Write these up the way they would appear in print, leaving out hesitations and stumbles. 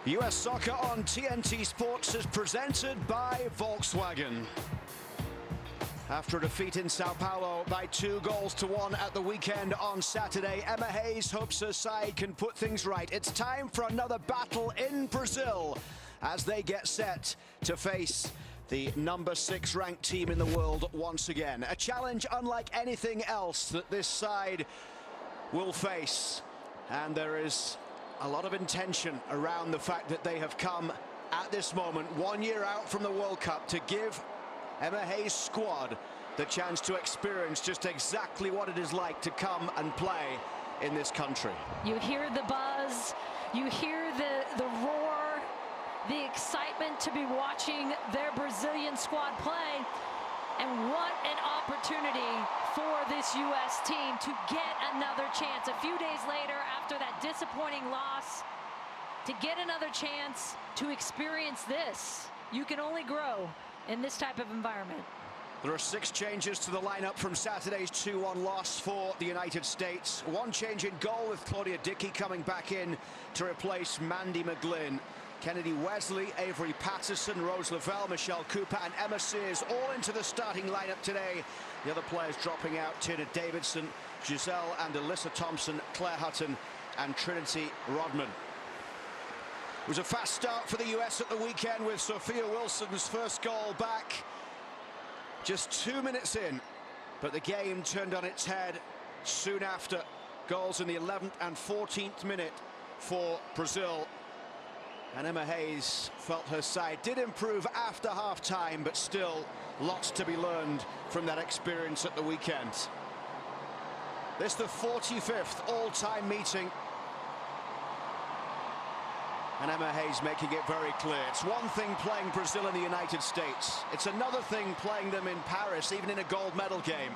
US Soccer on TNT Sports is presented by Volkswagen. After a defeat in Sao Paulo by 2-1 at the weekend on Saturday, Emma Hayes hopes her side can put things right. It's time for another battle in Brazil as they get set to face the number 6 ranked team in the world once again. A challenge unlike anything else that this side will face. And there is a lot of intention around the fact that they have come at this moment, 1 year out from the World Cup, to give Emma Hayes' squad the chance to experience just exactly what it is like to come and play in this country. You hear the buzz, you hear the roar, the excitement to be watching their Brazilian squad play. And what an opportunity for this U.S. team to get another chance. A few days later, after that disappointing loss, to get another chance to experience this. You can only grow in this type of environment. There are 6 changes to the lineup from Saturday's 2-1 loss for the United States. 1 change in goal with Claudia Dickey coming back in to replace Mandy McGlynn. Kennedy Wesley, Avery Patterson, Rose Lavelle, Michelle Cooper and Emma Sears all into the starting lineup today. The other players dropping out: Tina Davidson, Giselle and Alyssa Thompson, Claire Hutton and Trinity Rodman. It was a fast start for the US at the weekend with Sophia Wilson's first goal back just 2 minutes in, but the game turned on its head soon after. Goals in the 11th and 14th minute for Brazil. And Emma Hayes felt her side did improve after half-time, but still lots to be learned from that experience at the weekend. This is the 45th all-time meeting, and Emma Hayes making it very clear. It's one thing playing Brazil in the United States. It's another thing playing them in Paris, even in a gold medal game.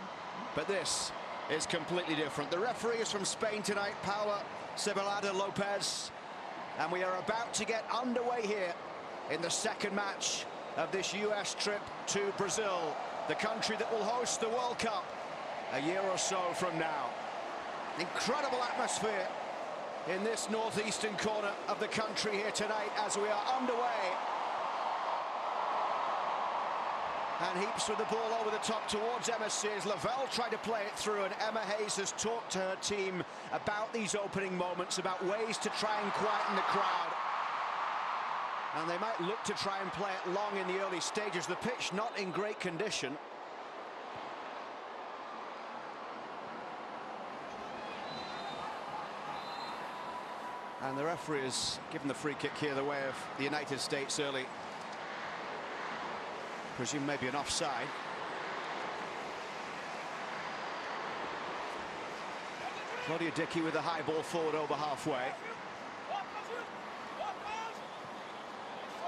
But this is completely different. The referee is from Spain tonight, Paula Cebalada Lopez. And we are about to get underway here in the second match of this US trip to Brazil, the country that will host the World Cup a year or so from now. Incredible atmosphere in this northeastern corner of the country here tonight as we are underway. And Heaps with the ball over the top towards Emma Sears. Lavelle tried to play it through, and Emma Hayes has talked to her team about these opening moments, about ways to try and quieten the crowd. And they might look to try and play it long in the early stages. The pitch not in great condition. And the referee has given the free kick here the way of the United States early. Presume maybe an offside. Claudia Dickey with a high ball forward over halfway.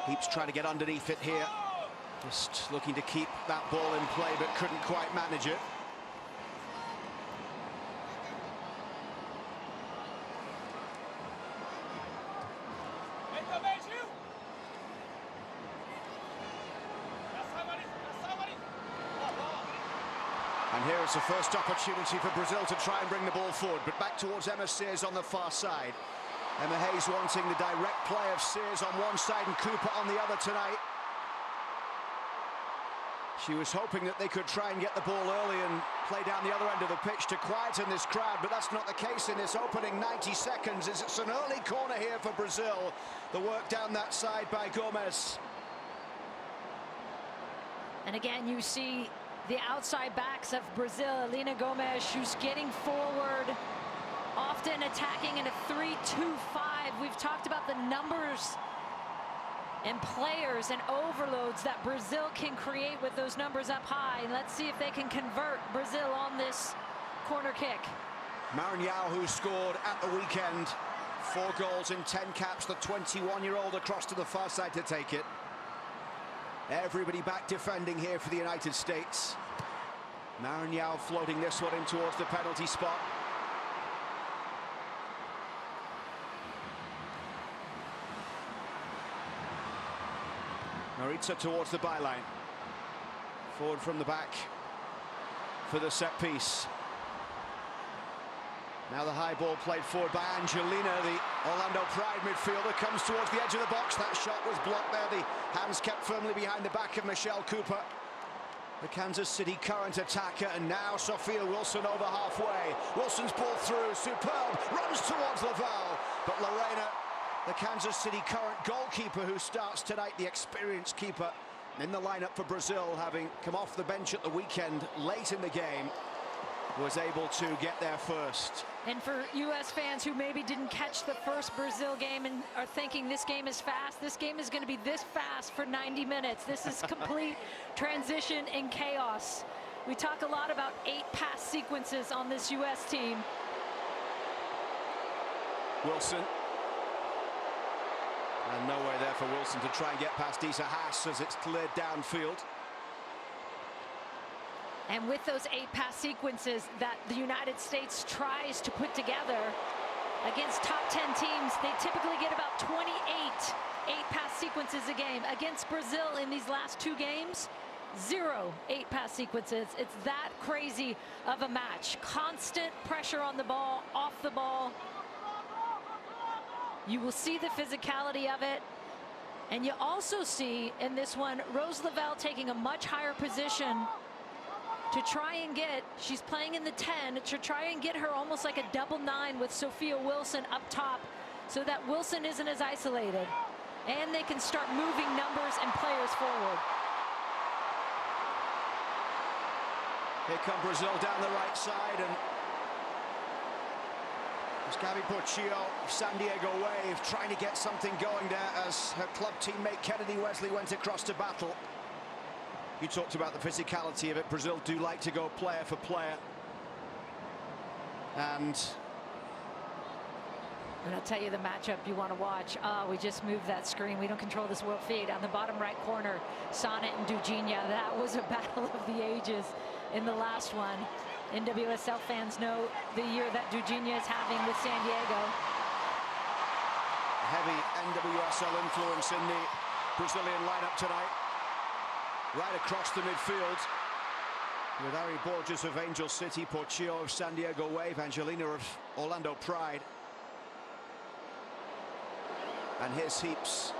Heaps trying to get underneath it here. Just looking to keep that ball in play, but couldn't quite manage it. And here is the first opportunity for Brazil to try and bring the ball forward, but back towards Emma Sears on the far side. Emma Hayes wanting the direct play of Sears on one side and Cooper on the other tonight. She was hoping that they could try and get the ball early and play down the other end of the pitch to quieten this crowd, but that's not the case in this opening 90 seconds. It's an early corner here for Brazil. The work down that side by Gomez. And again, you see the outside backs of Brazil. Alina Gomes, who's getting forward, often attacking in a 3-2-5. We've talked about the numbers and players and overloads that Brazil can create with those numbers up high. And let's see if they can convert Brazil on this corner kick. Maranhão, who scored at the weekend, 4 goals in 10 caps, the 21-year-old across to the far side to take it. Everybody back defending here for the United States. Maranhão floating this one in towards the penalty spot. Maritza towards the byline. Forward from the back for the set piece. Now the high ball played forward by Angelina, the Orlando Pride midfielder, comes towards the edge of the box. That shot was blocked there. The hands kept firmly behind the back of Michelle Cooper, the Kansas City Current attacker, and now Sophia Wilson over halfway. Wilson's ball through, superb, runs towards Laval, but Lorena, the Kansas City Current goalkeeper who starts tonight, the experienced keeper in the lineup for Brazil, having come off the bench at the weekend late in the game, was able to get there first. And for U.S. fans who maybe didn't catch the first Brazil game and are thinking this game is fast, this game is going to be this fast for 90 minutes. This is complete transition and chaos. We talk a lot about 8 pass sequences on this U.S. team. Wilson. And nowhere there for Wilson to try and get past Isa Haas as it's cleared downfield. And with those 8 pass sequences that the United States tries to put together against top 10 teams, they typically get about 28 8-pass sequences a game. Against Brazil in these last 2 games, 0 8-pass sequences. It's that crazy of a match. Constant pressure on the ball, off the ball. You will see the physicality of it. And you also see in this one, Rose Lavelle taking a much higher position to try and get, she's playing in the 10, to try and get her almost like a double 9 with Sophia Wilson up top so that Wilson isn't as isolated. And they can start moving numbers and players forward. Here come Brazil down the right side, and it's Gabby Portillo, San Diego Wave, trying to get something going there as her club teammate Kennedy Wesley went across to battle. You talked about the physicality of it. Brazil do like to go player for player. And I'll tell you the matchup you want to watch. We just moved that screen. We don't control this world feed. On the bottom right corner, Sonnet and Dugenia. That was a battle of the ages in the last one. NWSL fans know the year that Dugenia is having with San Diego. Heavy NWSL influence in the Brazilian lineup tonight. Right across the midfield, with Ari Borges of Angel City, Portillo of San Diego Wave, Angelina of Orlando Pride. And here's Heaps,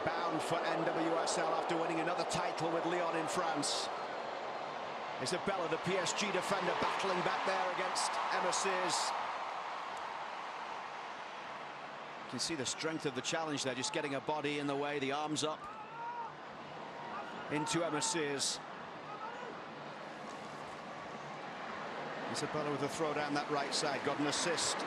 bound for NWSL after winning another title with Lyon in France. Isabella, the PSG defender, battling back there against Emma Sears. You can see the strength of the challenge there, just getting a body in the way, the arms up into Emma Sears. Isabella with a throw down that right side, got an assist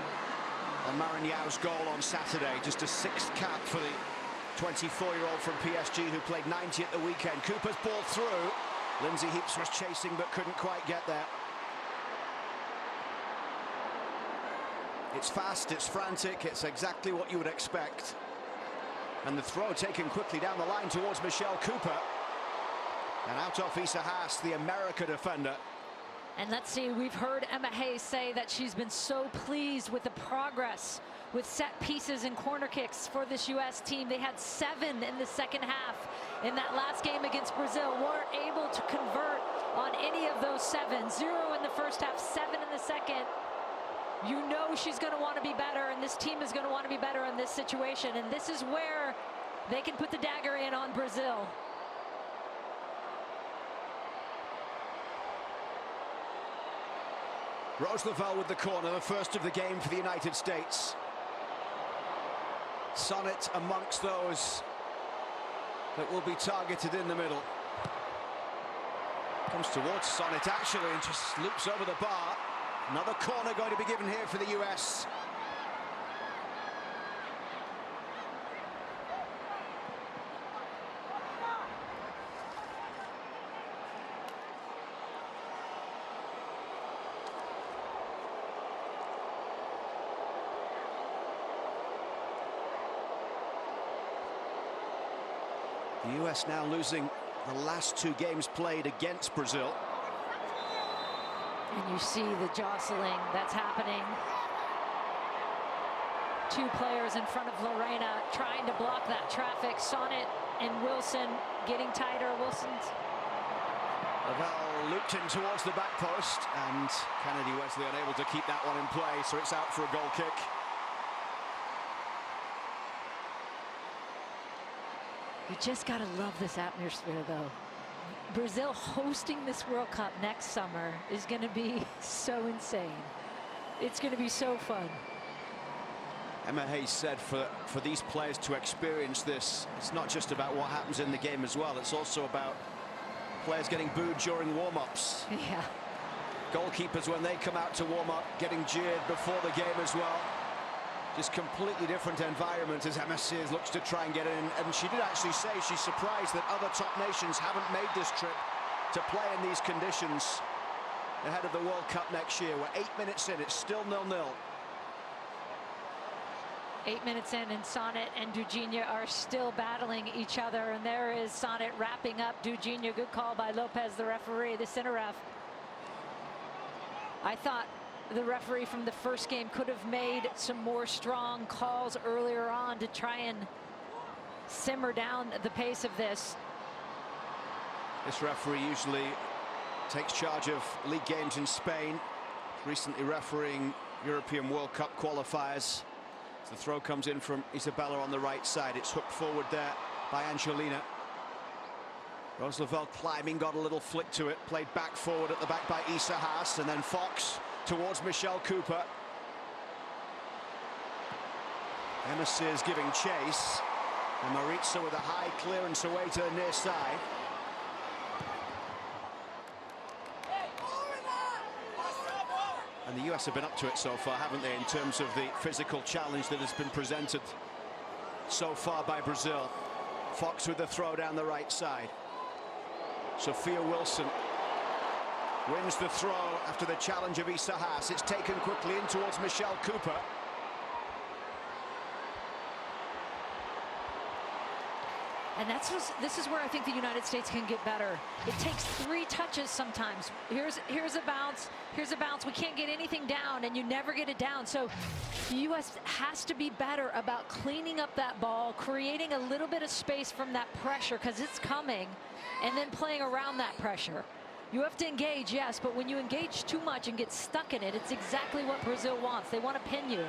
on Marinhao's goal on Saturday. Just a 6th cap for the 24-year-old from PSG who played 90 at the weekend. Cooper's ball through. Lindsay Heaps was chasing but couldn't quite get there. It's fast, it's frantic, it's exactly what you would expect. And the throw taken quickly down the line towards Michelle Cooper. And out off Isa Haas, the America defender. And let's see, we've heard Emma Hayes say that she's been so pleased with the progress with set pieces and corner kicks for this U.S. team. They had 7 in the second half. In that last game against Brazil, weren't able to convert on any of those 7. 0 in the first half, 7 in the second. You know she's going to want to be better, and this team is going to want to be better in this situation. And this is where they can put the dagger in on Brazil. Rose Lavelle with the corner, the first of the game for the United States. Sonnet amongst those that will be targeted in the middle. Comes towards Sonnet actually and just loops over the bar. Another corner going to be given here for the US. The US now losing the last 2 games played against Brazil. And you see the jostling that's happening. 2 players in front of Lorena trying to block that traffic. Sonnet and Wilson getting tighter. Wilson's Lavelle looped in towards the back post, and Kennedy Wesley unable to keep that one in play, so it's out for a goal kick. You just got to love this atmosphere, though. Brazil hosting this World Cup next summer is going to be so insane. It's going to be so fun. Emma Hayes said for these players to experience this, it's not just about what happens in the game as well, it's also about players getting booed during warm-ups. Yeah. Goalkeepers, when they come out to warm up, getting jeered before the game as well. Just completely different environment as Emma Sears looks to try and get in. And she did actually say she's surprised that other top nations haven't made this trip to play in these conditions ahead of the World Cup next year. We're 8 minutes in, it's still 0-0. 8 minutes in, and Sonnet and Dugenia are still battling each other. And there is Sonnet wrapping up Dugenia. Good call by Lopez, the referee, the center ref. I thought the referee from the first game could have made some more strong calls earlier on to try and simmer down the pace of this. This referee usually takes charge of league games in Spain, recently refereeing European World Cup qualifiers. As the throw comes in from Isabella on the right side, it's hooked forward there by Angelina. Rose Lavelle climbing, got a little flick to it, played back forward at the back by Issa Haas, and then Fox towards Michelle Cooper. Emma Sears giving chase, and Maritza with a high clearance away to the near side. And the US have been up to it so far, haven't they, in terms of the physical challenge that has been presented so far by Brazil. Fox with the throw down the right side. Sophia Wilson wins the throw after the challenge of Issa Haas. It's taken quickly in towards Michelle Cooper. And this is where I think the United States can get better. It takes 3 touches sometimes. Here's a bounce, here's a bounce. We can't get anything down, and you never get it down. So the U.S. has to be better about cleaning up that ball, creating a little bit of space from that pressure, because it's coming, and then playing around that pressure. You have to engage, yes, but when you engage too much and get stuck in it, it's exactly what Brazil wants. They want to pin you.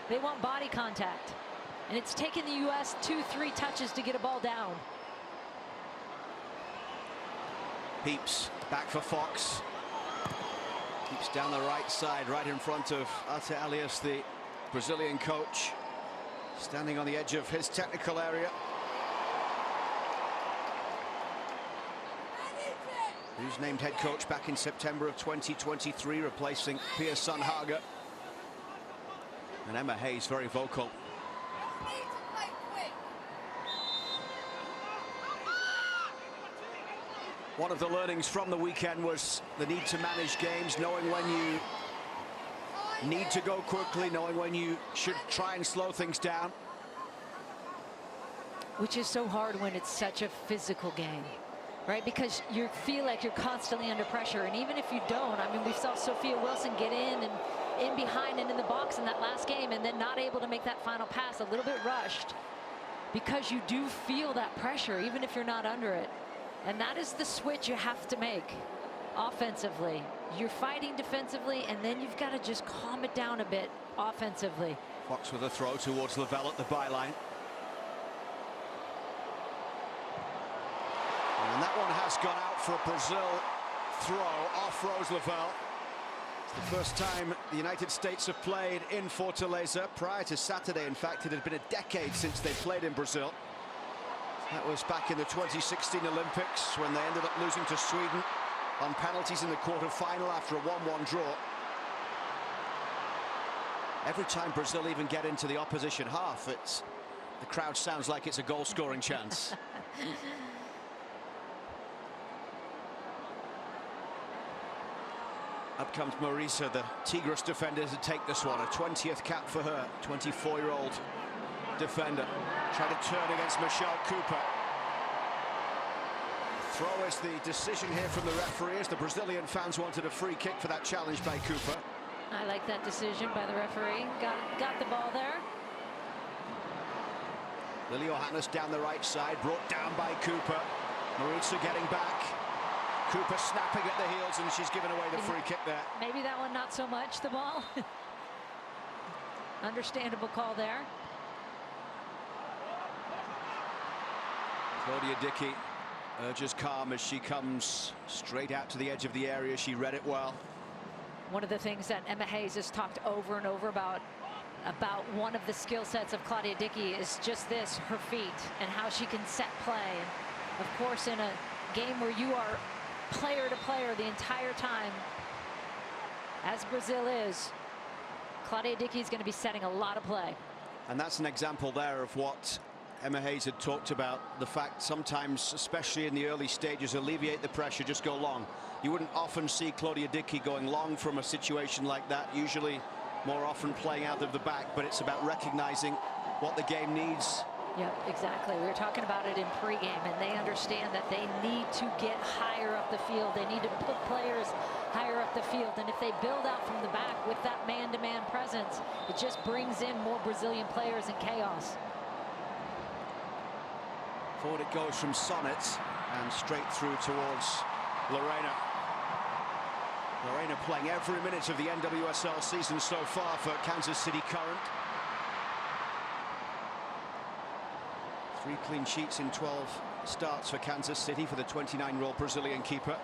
They want body contact. And it's taken the U.S. 2-3 touches to get a ball down. Heaps back for Fox. Keeps down the right side, right in front of Ate Alias, the Brazilian coach, standing on the edge of his technical area. Who's named head coach back in September of 2023, replacing Pia Sundhage. And Emma Hayes very vocal. One of the learnings from the weekend was the need to manage games, knowing when you need to go quickly, knowing when you should try and slow things down. Which is so hard when it's such a physical game, right? Because you feel like you're constantly under pressure. And even if you don't, I mean, we saw Sophia Wilson get in and in behind and in the box in that last game, and then not able to make that final pass, a little bit rushed, because you do feel that pressure, even if you're not under it. And that is the switch you have to make offensively. You're fighting defensively, and then you've got to just calm it down a bit offensively. Fox with a throw towards Lavelle at the byline. And that one has gone out for a Brazil throw off Rose Lavelle. It's the first time the United States have played in Fortaleza. Prior to Saturday, in fact, it had been a decade since they played in Brazil. That was back in the 2016 Olympics, when they ended up losing to Sweden on penalties in the quarter-final after a 1-1 draw. Every time Brazil even get into the opposition half, the crowd sounds like it's a goal-scoring chance. Up comes Marisa, the Tigres defender, to take this one. A 20th cap for her, 24-year-old defender. Try to turn against Michelle Cooper. Throw is the decision here from the referee, as the Brazilian fans wanted a free kick for that challenge by Cooper. I like that decision by the referee. Got the ball there. Lily Johannes down the right side, brought down by Cooper. Maritza getting back. Cooper snapping at the heels, and she's given away the free kick there. Maybe that one not so much, the ball. Understandable call there. Claudia Dickey urges calm as she comes straight out to the edge of the area. She read it well. One of the things that Emma Hayes has talked over and over about one of the skill sets of Claudia Dickey is just this, her feet, and how she can set play. And of course, in a game where you are player to player the entire time, as Brazil is, Claudia Dickey is going to be setting a lot of play. And that's an example there of what Emma Hayes had talked about, the fact sometimes, especially in the early stages, alleviate the pressure, just go long. You wouldn't often see Claudia Dickey going long from a situation like that, usually more often playing out of the back, but it's about recognizing what the game needs. Yep, exactly. We were talking about it in pregame, and they understand that they need to get higher up the field. They need to put players higher up the field, and if they build out from the back with that man-to-man presence, it just brings in more Brazilian players and chaos. Forward it goes from Sonnet and straight through towards Lorena. Lorena playing every minute of the NWSL season so far for Kansas City Current. 3 clean sheets in 12 starts for Kansas City for the 29-year-old Brazilian keeper.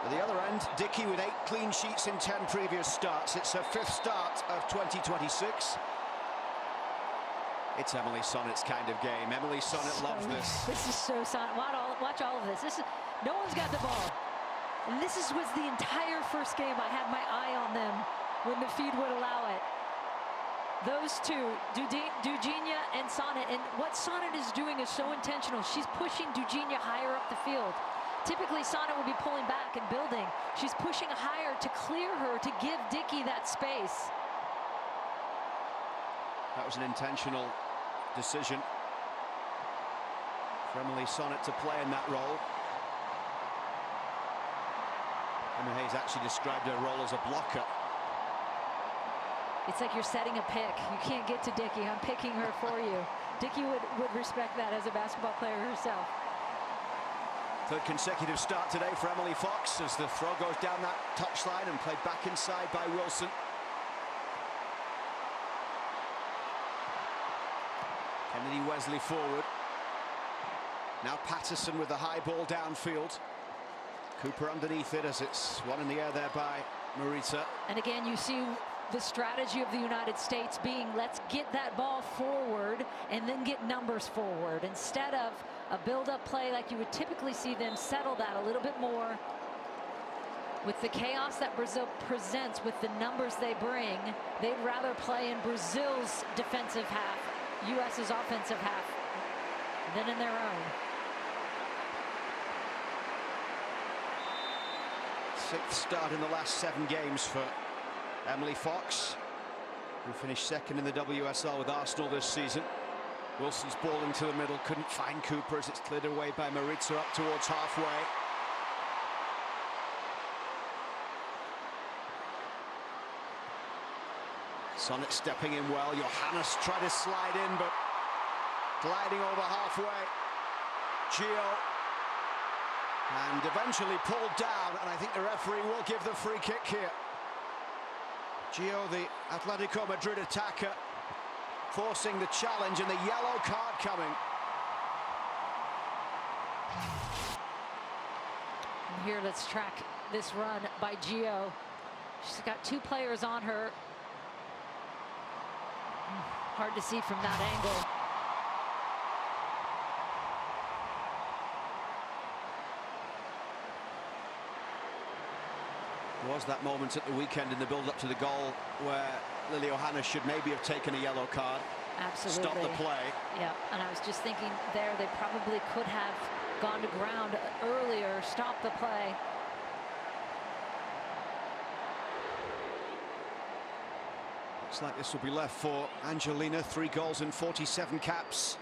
At the other end, Dickey with 8 clean sheets in 10 previous starts. It's her 5th start of 2026. It's Emily Sonnet's kind of game. Emily Sonnet loves this. This is so Sonnet. Watch all of this. No one's got the ball. And this was the entire first game. I had my eye on them when the feed would allow it. Those two, Dugenia and Sonnet. And what Sonnet is doing is so intentional. She's pushing Dugenia higher up the field. Typically, Sonnet would be pulling back and building. She's pushing higher to clear her, to give Dickey that space. That was an intentional decision for Emily Sonnet to play in that role. Emma Hayes actually described her role as a blocker. It's like you're setting a pick. You can't get to Dickey. I'm picking her for you. Dickey would respect that as a basketball player herself. 3rd consecutive start today for Emily Fox as the throw goes down that touchline and played back inside by Wilson. Kennedy Wesley forward. Now Patterson with the high ball downfield. Cooper underneath it as it's one in the air there by Marita. And again, you see the strategy of the United States being, let's get that ball forward and then get numbers forward, instead of a build-up play like you would typically see them settle that a little bit more. With the chaos that Brazil presents, with the numbers they bring, they'd rather play in Brazil's defensive half, US's offensive half, than in their own. 6th start in the last 7 games for Emily Fox, who finished 2nd in the WSL with Arsenal this season. Wilson's ball into the middle, couldn't find Cooper as it's cleared away by Maritza up towards halfway. Sonnet stepping in well. Johannes tried to slide in, but gliding over halfway. Gio, and eventually pulled down, and I think the referee will give the free kick here. Gio, the Atletico Madrid attacker, forcing the challenge, and the yellow card coming. And here, let's track this run by Gio. She's got 2 players on her. Hard to see from that angle. There was that moment at the weekend in the build-up to the goal where Lily Johannes should maybe have taken a yellow card. Absolutely. Stop the play. Yeah, and I was just thinking there, they probably could have gone to ground earlier, stop the play. Looks like this will be left for Angelina. 3 goals and 47 caps.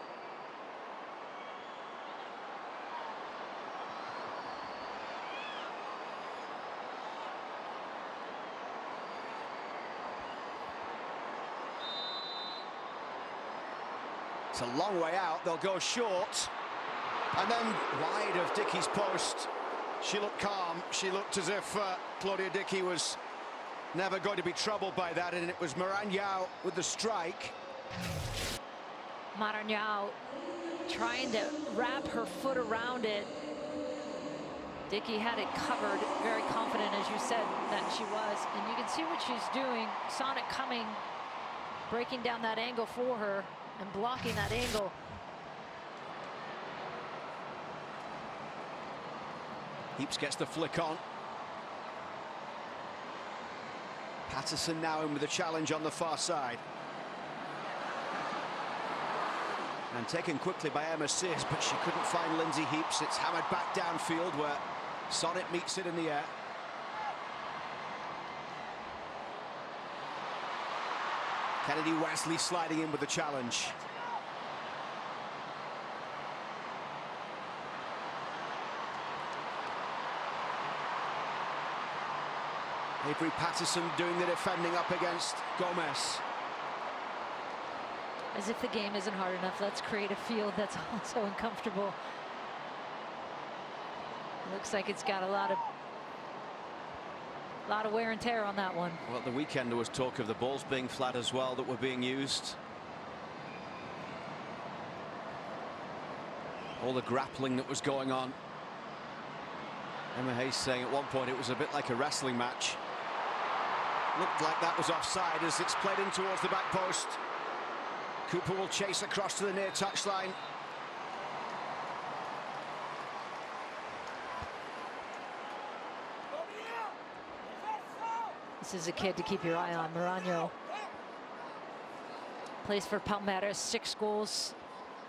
It's a long way out. They'll go short. And then wide of Dickey's post. She looked calm. She looked as if Claudia Dickey was never going to be troubled by that. And it was Maranyao with the strike. Maranyao trying to wrap her foot around it. Dickey had it covered, very confident, as you said, that she was. And you can see what she's doing. Sonnet coming, breaking down that angle for her and blocking that angle. Heaps gets the flick on. Patterson now in with a challenge on the far side. And taken quickly by Emma Sears, but she couldn't find Lindsay Heaps. It's hammered back downfield where Sonnet meets it in the air. Kennedy Wesley sliding in with the challenge. Avery Patterson doing the defending up against Gomez. As if the game isn't hard enough, let's create a field that's also uncomfortable. Looks like it's got a lot of wear and tear on that one. Well, at the weekend there was talk of the balls being flat as well that were being used. All the grappling that was going on. Emma Hayes saying at one point it was a bit like a wrestling match. Looked like that was offside as it's played in towards the back post. Cooper will chase across to the near touchline. This is a kid to keep your eye on. Maranyao plays for Palmeiras, 6 goals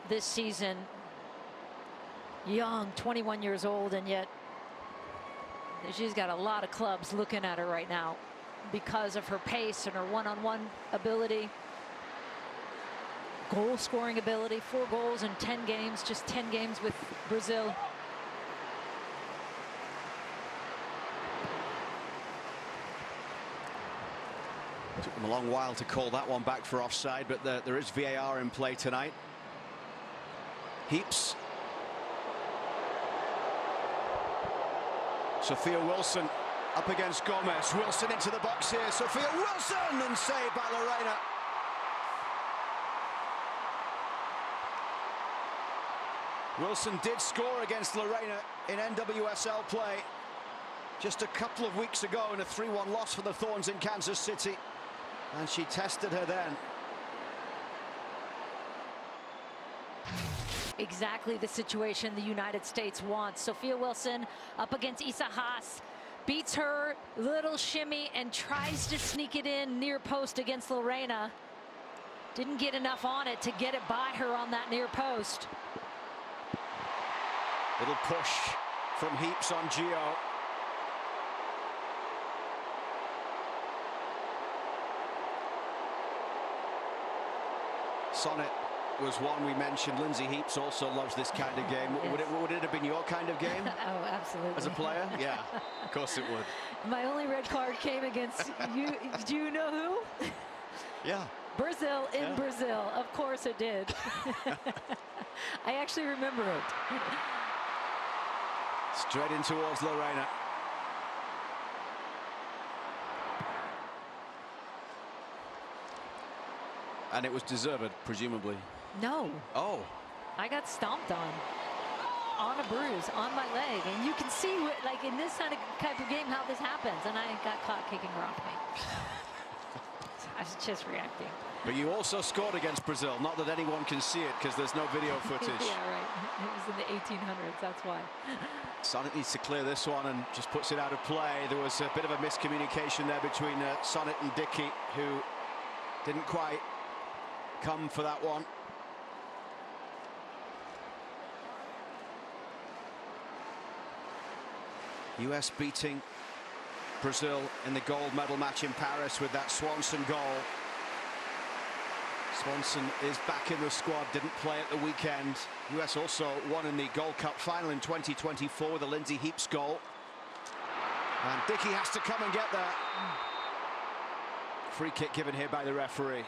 this season. Young, 21 years old, and yet she's got a lot of clubs looking at her right now because of her pace and her one-on-one ability. Goal scoring ability, 4 goals in 10 games, just 10 games with Brazil. Took them a long while to call that one back for offside, but there is VAR in play tonight. Heaps. Sophia Wilson up against Gomez. Wilson into the box here. Sophia Wilson, and saved by Lorena. Wilson did score against Lorena in NWSL play just a couple of weeks ago in a 3-1 loss for the Thorns in Kansas City. And she tested her then. Exactly the situation the United States wants. Sophia Wilson up against Isa Haas, beats her, little shimmy, and tries to sneak it in near post against Lorena. Didn't get enough on it to get it by her on that near post. Little push from Heaps on Gio. Sonnet was one we mentioned. Lindsay Heaps also loves this kind of game. Yes. Would it have been your kind of game? Oh, absolutely. As a player? Yeah, of course it would. My only red card came against you. Do you know who? Yeah. Brazil in Brazil. Of course it did. I actually remember it. Straight in towards Lorena. And it was deserved, presumably. No. Oh. I got stomped on a bruise on my leg, and you can see what, like in this kind of type of game, how this happens. And I got caught kicking her off me. I was just reacting. But you also scored against Brazil. Not that anyone can see it because there's no video footage. Yeah, right. It was in the 1800s. That's why. Sonnet needs to clear this one and just puts it out of play. There was a bit of a miscommunication there between Sonnet and Dickey, who didn't quite come for that one. US beating Brazil in the gold medal match in Paris with that Swanson goal. Swanson is back in the squad, didn't play at the weekend. US also won in the Gold Cup final in 2024 with a Lindsay Heaps goal. And Dickey has to come and get there. Free kick given here by the referee.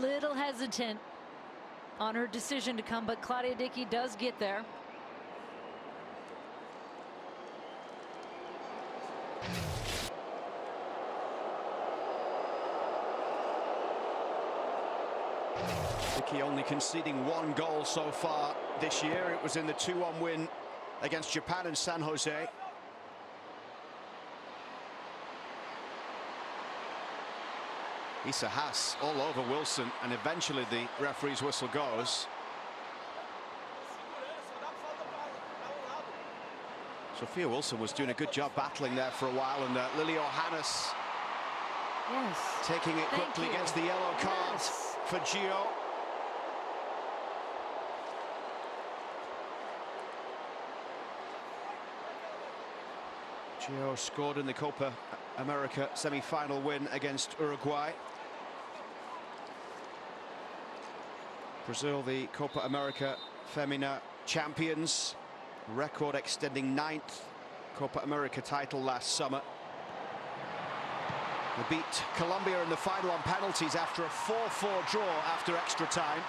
Little hesitant on her decision to come, but Claudia Dickey does get there. Dickey only conceding 1 goal so far this year. It was in the 2-1 win against Japan in San Jose. Issa Haas all over Wilson, and eventually the referee's whistle goes. Sophia Wilson was doing a good job battling there for a while, and Lily Johannes taking it quickly against the yellow card for Gio. Gio scored in the Copa America semi-final win against Uruguay. Brazil, the Copa America Femina champions, record extending 9th Copa America title last summer. They beat Colombia in the final on penalties after a 4-4 draw after extra time.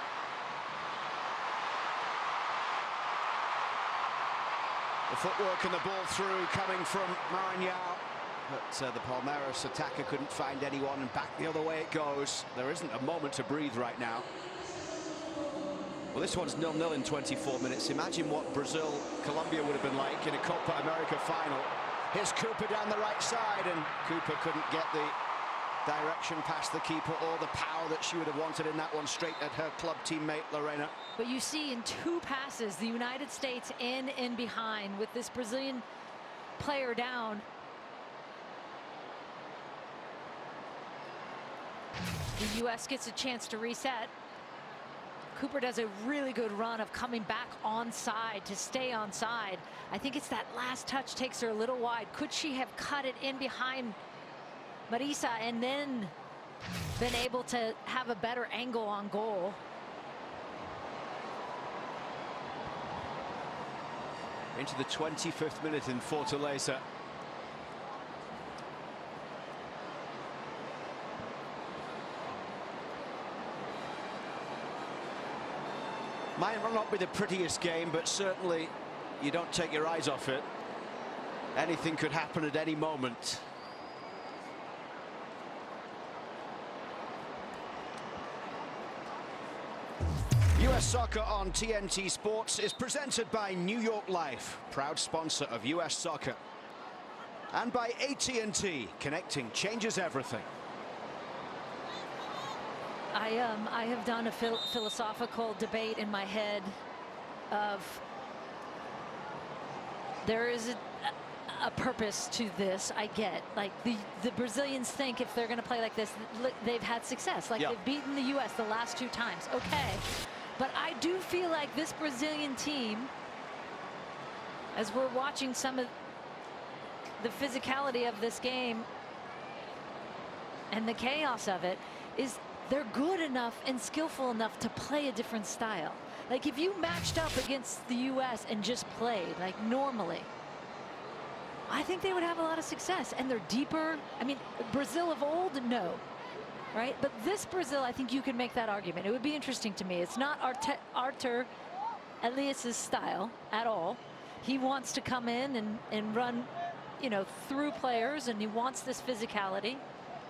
The footwork and the ball through coming from Maranhão, but the Palmeiras attacker couldn't find anyone, and back the other way it goes. There isn't a moment to breathe right now. Well, this one's 0-0 in 24 minutes. Imagine what Brazil-Colombia would have been like in a Copa America final. Here's Cooper down the right side, and Cooper couldn't get the direction past the keeper or the power that she would have wanted in that one, straight at her club teammate Lorena. But you see in 2 passes, the United States in and behind with this Brazilian player down. The U.S. gets a chance to reset. Cooper does a really good run of coming back onside to stay onside. I think it's that last touch takes her a little wide. Could she have cut it in behind Marisa and then been able to have a better angle on goal? Into the 25th minute in Fortaleza. Might not be the prettiest game, but certainly you don't take your eyes off it. Anything could happen at any moment. US Soccer on TNT Sports is presented by New York Life, proud sponsor of US Soccer, and by AT&T, connecting changes everything. I have done a philosophical debate in my head of there is a purpose to this. I get, like, the Brazilians think if they're going to play like this, they've had success, like they've beaten the US the last 2 times. Okay, but I do feel like this Brazilian team, as we're watching some of the physicality of this game and the chaos of it, is they're good enough and skillful enough to play a different style. Like, if you matched up against the US and just played like normally, I think they would have a lot of success. And they're deeper. I mean, Brazil of old, no, right? But this Brazil, I think you can make that argument. It would be interesting to me. It's not Arthur Elias's style at all. He wants to come in and run, you know, through players, and he wants this physicality,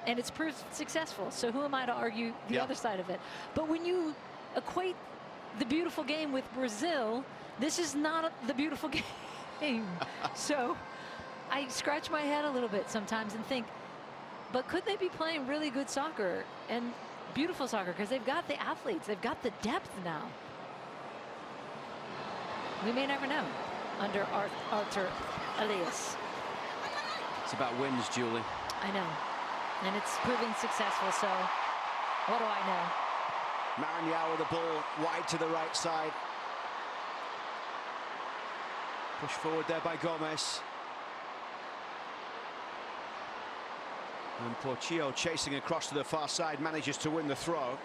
and it's proved successful. So who am I to argue the other side of it? But when you equate the beautiful game with Brazil, this is not the beautiful game. So I scratch my head a little bit sometimes and think, but could they be playing really good soccer and beautiful soccer? Because they've got the athletes, they've got the depth now. We may never know under Arthur Elias. It's about wins, Julie. I know. And it's proving successful, so what do I know? Maranhão with the ball wide to the right side. Push forward there by Gomez. And Portillo chasing across to the far side, manages to win the throw.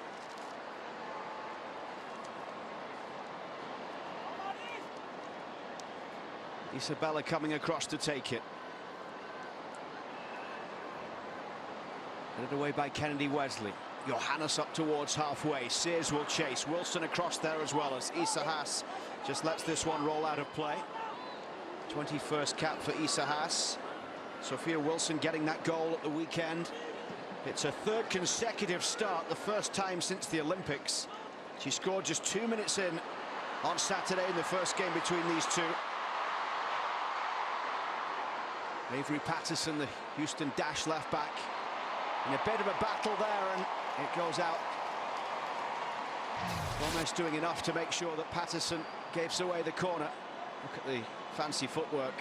Isabella coming across to take it. Headed away by Kennedy Wesley. Johannes up towards halfway. Sears will chase. Wilson across there as well, as Issa Haas just lets this one roll out of play. 21st cap for Issa Haas. Sophia Wilson getting that goal at the weekend. It's her third consecutive start, the first time since the Olympics. She scored just 2 minutes in on Saturday in the first game between these two. Avery Patterson, the Houston Dash left back, in a bit of a battle there, and it goes out. Gomez doing enough to make sure that Patterson gives away the corner. Look at the fancy footwork.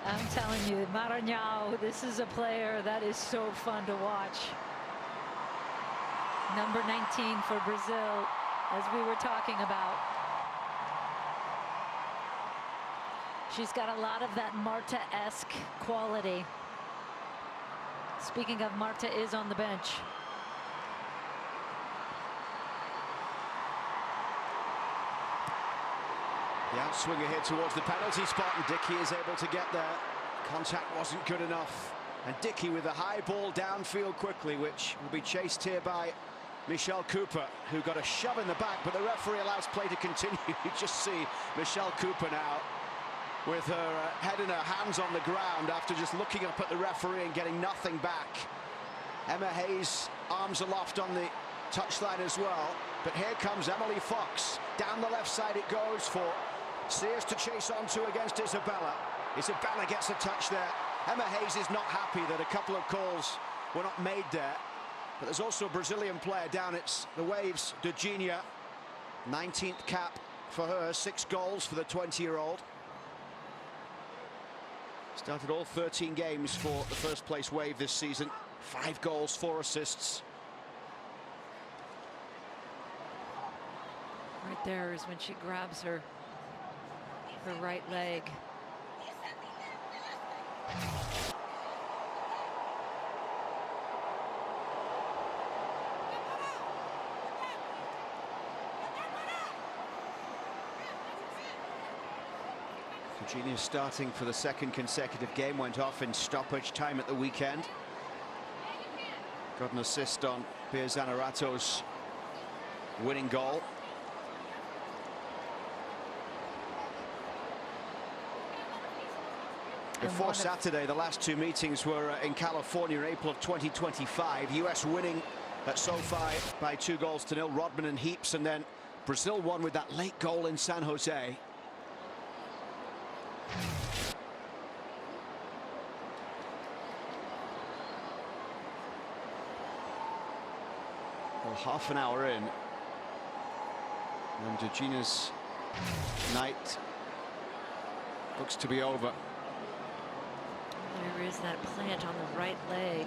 I'm telling you, Maranhão, this is a player that is so fun to watch. Number 19 for Brazil, as we were talking about. She's got a lot of that Marta-esque quality. Speaking of, Marta is on the bench. The outswinger here towards the penalty spot, and Dickey is able to get there. Contact wasn't good enough, and Dickey with a high ball downfield quickly, which will be chased here by Michelle Cooper, who got a shove in the back, but the referee allows play to continue. You just see Michelle Cooper now with her head in her hands on the ground after just looking up at the referee and getting nothing back. Emma Hayes arms aloft on the touchline as well, but here comes Emily Fox. Down the left side it goes for Sears to chase onto against Isabella. Isabella gets a touch there. Emma Hayes is not happy that a couple of calls were not made there, but there's also a Brazilian player down. It's the Waves, Dugenia, 19th cap for her, 6 goals for the 20-year-old. Started all 13 games for the first place Wave this season. 5 goals, 4 assists. Right there is when she grabs her right leg. Virginia starting for the second consecutive game, went off in stoppage time at the weekend. Got an assist on Pia Zanarato's winning goal. Before Saturday, the last 2 meetings were in California in April of 2025. US winning at SoFi by 2-0. Rodman and Heaps, and then Brazil won with that late goal in San Jose. Well, half an hour in, and Dugenia's night looks to be over. There is that plant on the right leg.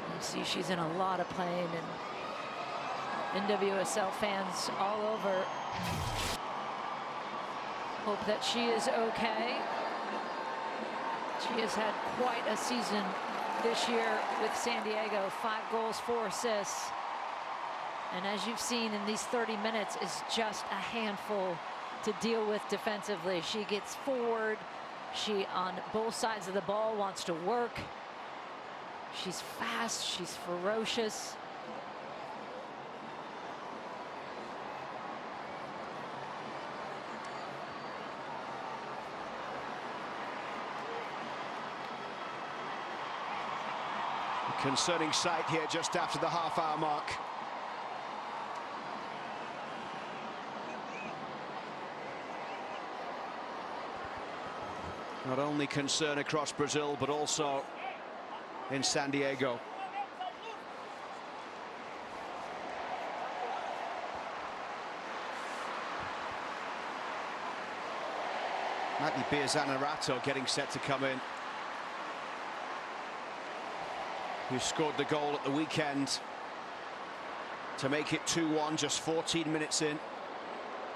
You see she's in a lot of pain, and NWSL fans all over hope that she is okay. She has had quite a season this year with San Diego. 5 goals, 4 assists. And as you've seen in these 30 minutes, is just a handful to deal with defensively. She gets forward. She, on both sides of the ball, wants to work. She's fast. She's ferocious. Concerning sight here just after the half-hour mark. Not only concern across Brazil, but also in San Diego. Might be Pia Zanarato getting set to come in, who scored the goal at the weekend to make it 2-1 just 14 minutes in.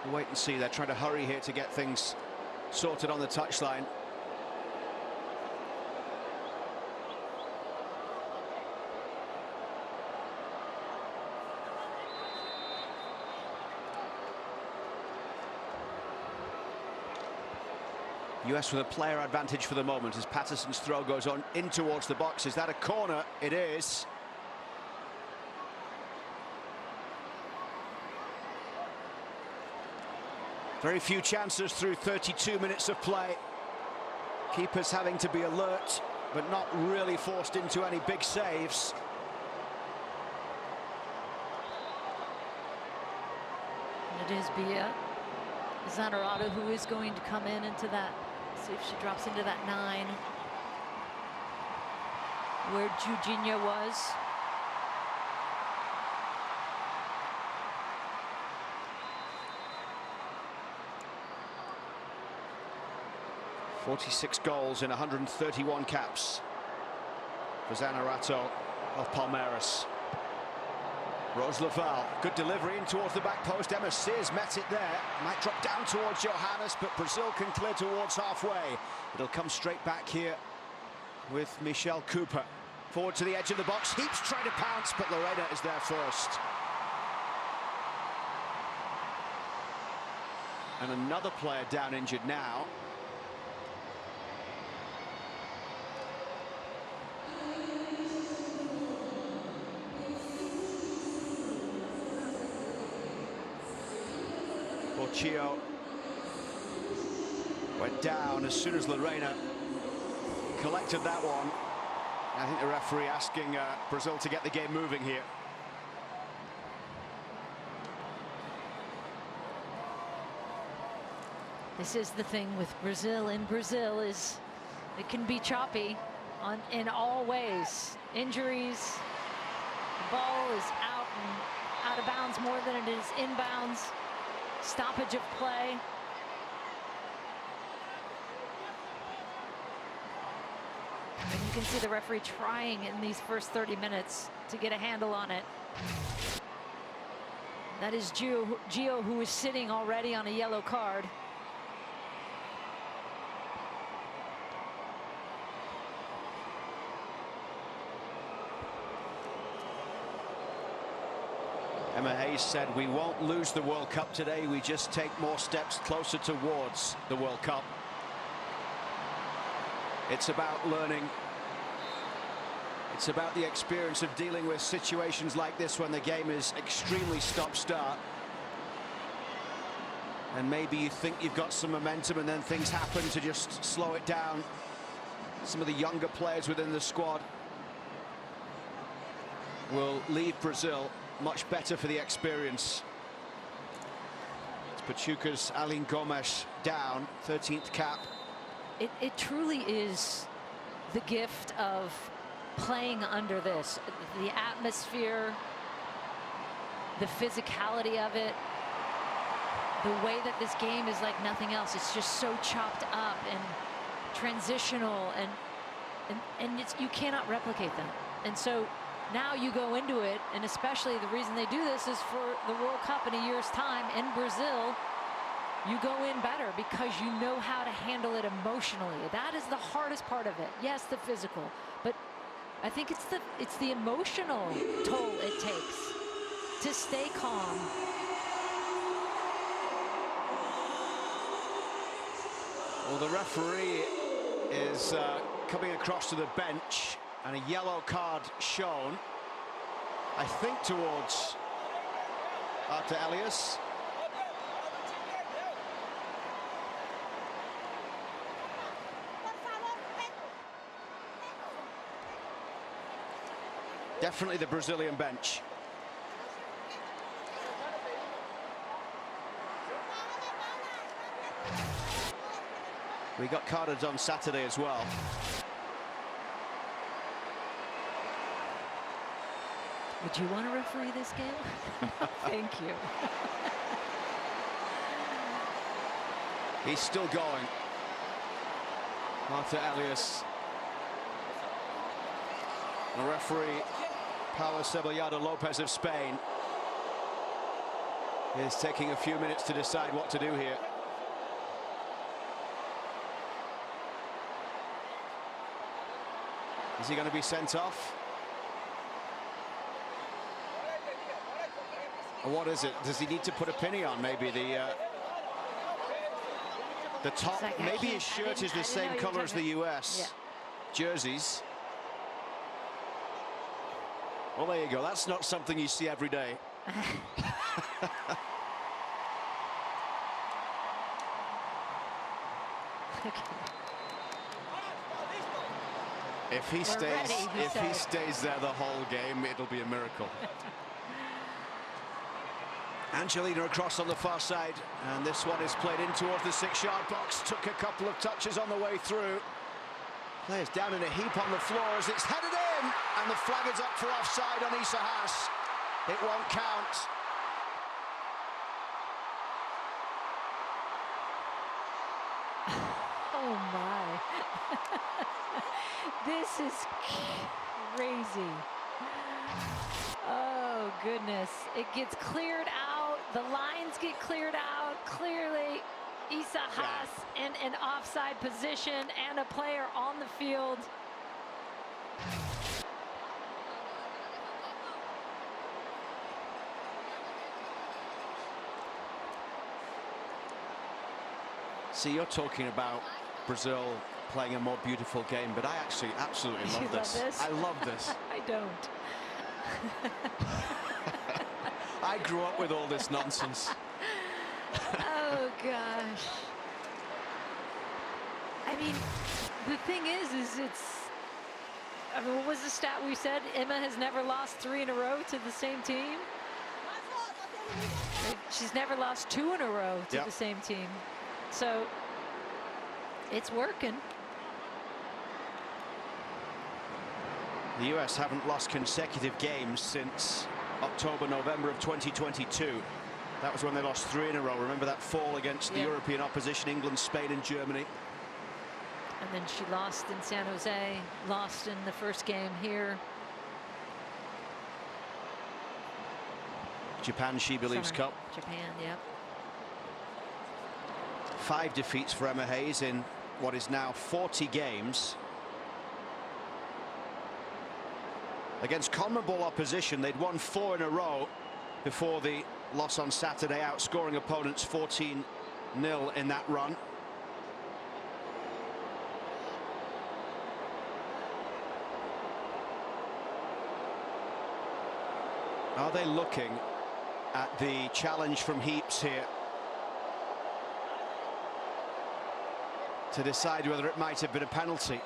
We'll wait and see. They're trying to hurry here to get things sorted on the touchline. US with a player advantage for the moment as Patterson's throw goes on in towards the box. Is that a corner? It is. Very few chances through 32 minutes of play. Keepers having to be alert, but not really forced into any big saves. It is Bia Zanerato who is going to come in into that. See if she drops into that 9 where Jujinya was. .46 goals in 131 caps for Zanerato of Palmeiras. Rose Laval, good delivery in towards the back post. Emma Sears met it there. Might drop down towards Johannes, but Brazil can clear towards halfway. It'll come straight back here with Michelle Cooper. Forward to the edge of the box. Heaps trying to pounce, but Lorena is there first. And another player down injured now. Chio went down as soon as Lorena collected that one. I think the referee asking Brazil to get the game moving here. This is the thing with Brazil. In Brazil is it can be choppy in all ways. Injuries, the ball is out of bounds more than it is inbounds. Stoppage of play. And you can see the referee trying in these first 30 minutes to get a handle on it. That is Gio, who is sitting already on a yellow card. Emma Hayes said, "We won't lose the World Cup today, we just take more steps closer towards the World Cup." It's about learning. It's about the experience of dealing with situations like this when the game is extremely stop-start. And maybe you think you've got some momentum and then things happen to just slow it down. Some of the younger players within the squad will leave Brazil much better for the experience. It's Pachuca's Aline Gomes down, 13th cap. It truly is the gift of playing under this. The atmosphere, the physicality of it, the way that this game is like nothing else. It's just so chopped up and transitional, and you cannot replicate that. And so now you go into it, and especially the reason they do this is for the World Cup in a year's time in Brazil. You go in better because you know how to handle it emotionally. That is the hardest part of it. Yes, the physical, but I think it's the emotional toll it takes to stay calm. Well, the referee is coming across to the bench, and a yellow card shown, I think, towards Arta Elias. Definitely the Brazilian bench. We got carded on Saturday as well. Would you want to referee this game? Thank you. He's still going. Arta Elias. The referee, Paulo Cebollado Lopez of Spain, is taking a few minutes to decide what to do here. Is he going to be sent off? Or what is it? Does he need to put a penny on, maybe? The top, like, maybe his shirt is the same color as the US jerseys. Well, there you go. That's not something you see every day. If he stays there the whole game, it'll be a miracle. Angelina across on the far side, and this one is played in towards the 6-yard box. Took a couple of touches on the way through. Players down in a heap on the floor as it's headed in, and the flag is up for offside on Isa Haas. It won't count. Oh my. This is crazy. Oh goodness. It gets cleared out. The lines get cleared out. Clearly, Isa Haas in an offside position and a player on the field. See, you're talking about Brazil playing a more beautiful game, but I actually absolutely love this. I love this. I don't. I grew up with all this nonsense. Oh gosh. I mean, the thing is it's, I mean, what was the stat we said? Emma has never lost 3 in a row to the same team. She's never lost 2 in a row to the same team. So it's working. The US haven't lost consecutive games since October, November of 2022. That was when they lost 3 in a row. Remember that fall against the European opposition, England, Spain and Germany. And then she lost in San Jose, lost in the first game here. Japan She Believes Cup. Japan, yep. 5 defeats for Emma Hayes in what is now 40 games. Against CONMEBOL opposition, they'd won 4 in a row before the loss on Saturday, outscoring opponents 14-0 in that run. Are they looking at the challenge from Heaps here to decide whether it might have been a penalty?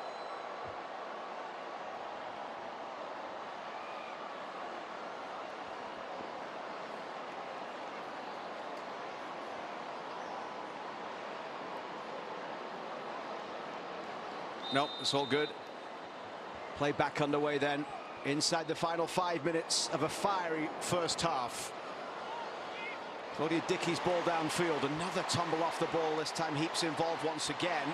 Nope, it's all good. Play back underway then, inside the final 5 minutes of a fiery first half. Claudia Dickey's ball downfield, another tumble off the ball, this time Heaps involved once again.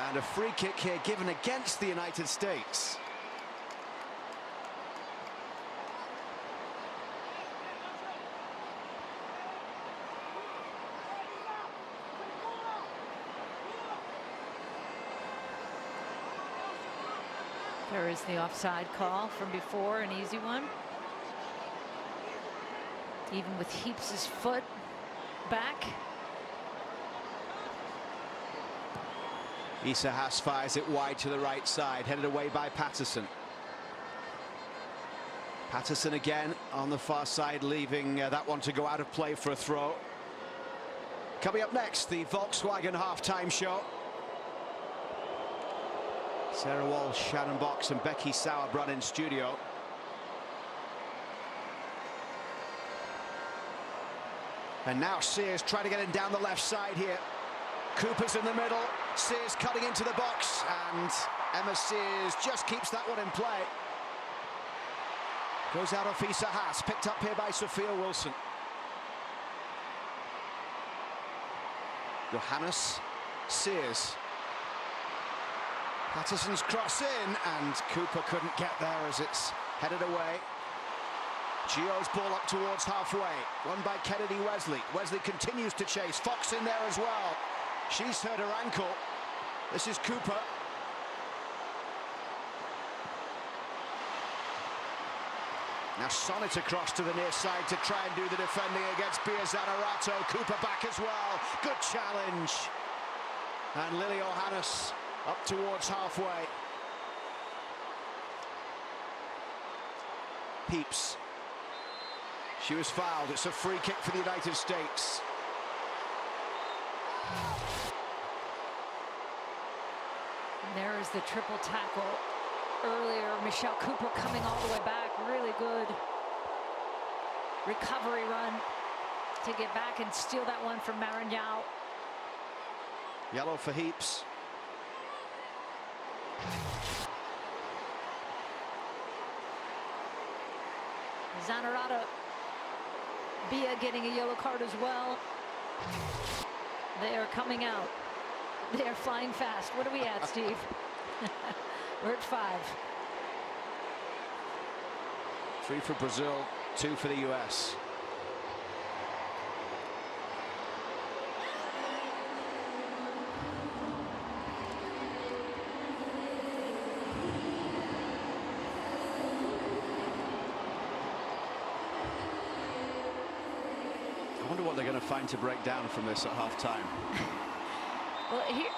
And a free kick here given against the United States. There is the offside call from before, an easy one. Even with Heaps's foot back. Isa Haas fires it wide to the right side, headed away by Patterson. Patterson again on the far side, leaving that one to go out of play for a throw. Coming up next, the Volkswagen halftime show. Sarah Walsh, Shannon Box and Becky Sauerbrunn in studio. And now Sears trying to get him down the left side here. Cooper's in the middle, Sears cutting into the box, and Emma Sears just keeps that one in play. Goes out off Isa Haas, picked up here by Sophia Wilson. Johannes Sears. Patterson's cross in, and Cooper couldn't get there as it's headed away. Gio's ball up towards halfway, won by Kennedy Wesley. Wesley continues to chase, Fox in there as well. She's hurt her ankle. This is Cooper. Now Sonnet across to the near side to try and do the defending against Ba Tây. Cooper back as well. Good challenge. And Lily Johannes up towards halfway. Peeps. She was fouled. It's a free kick for the United States. And there is the triple tackle earlier. Michelle Cooper coming all the way back. Really good recovery run to get back and steal that one from Marignal. Yellow for Heaps. Zanarata, Bia getting a yellow card as well. They are coming out. They are flying fast. What are we at, Steve? We're at 5. 3 for Brazil, 2 for the US. I wonder what they're going to find to break down from this at half-time. Well, here...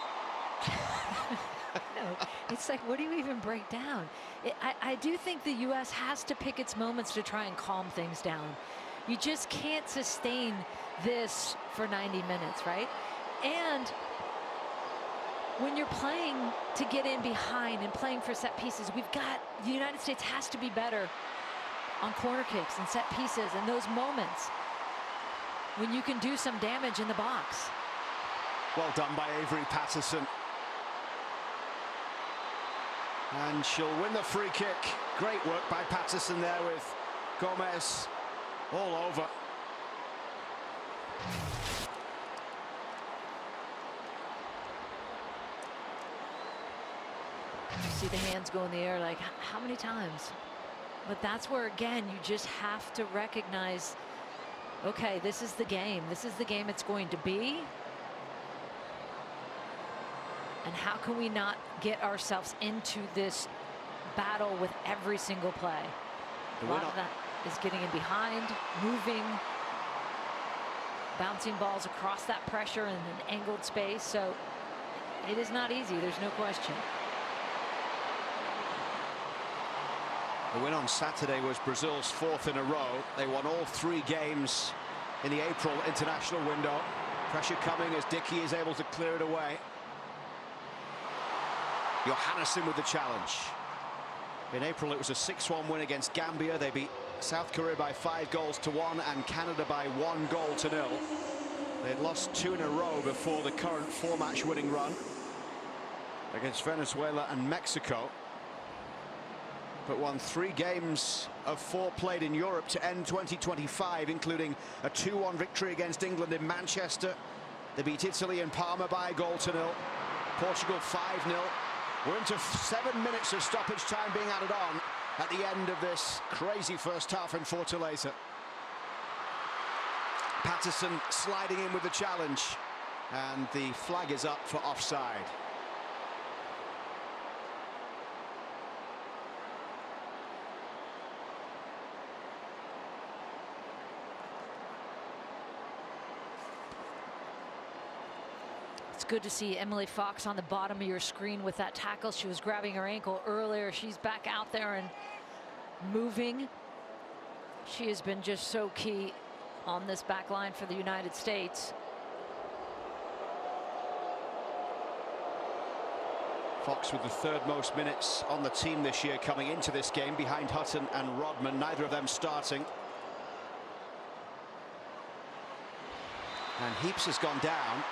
No, it's like, what do you even break down? I do think the U.S. has to pick its moments to try and calm things down. You just can't sustain this for 90 minutes, right? And when you're playing to get in behind and playing for set pieces, the United States has to be better on corner kicks and set pieces and those moments when you can do some damage in the box. Well done by Avery Patterson. And she'll win the free kick. Great work by Patterson there with Gomez all over. You see the hands go in the air, like, how many times? But that's where, again, you just have to recognize, okay, this is the game. This is the game it's going to be. And how can we not get ourselves into this battle with every single play? A lot of that is getting in behind, moving, bouncing balls across that pressure in an angled space. So it is not easy, there's no question. The win on Saturday was Brazil's 4th in a row. They won all 3 games in the April international window. Pressure coming as Dickey is able to clear it away. Johannesson with the challenge. In April, it was a 6-1 win against Gambia. They beat South Korea by 5-1 and Canada by 1-0. They had lost 2 in a row before the current 4-match winning run against Venezuela and Mexico, but won 3 games of 4 played in Europe to end 2025, including a 2-1 victory against England in Manchester. They beat Italy in Parma by 1-0. Portugal 5-0. We're into 7 minutes of stoppage time being added on at the end of this crazy first half in Fortaleza. Patterson sliding in with the challenge, and the flag is up for offside. It's good to see Emily Fox on the bottom of your screen with that tackle. She was grabbing her ankle earlier. She's back out there and moving. She has been just so key on this back line for the United States. Fox with the 3rd most minutes on the team this year coming into this game, behind Hutton and Rodman, neither of them starting. And Heaps has gone down.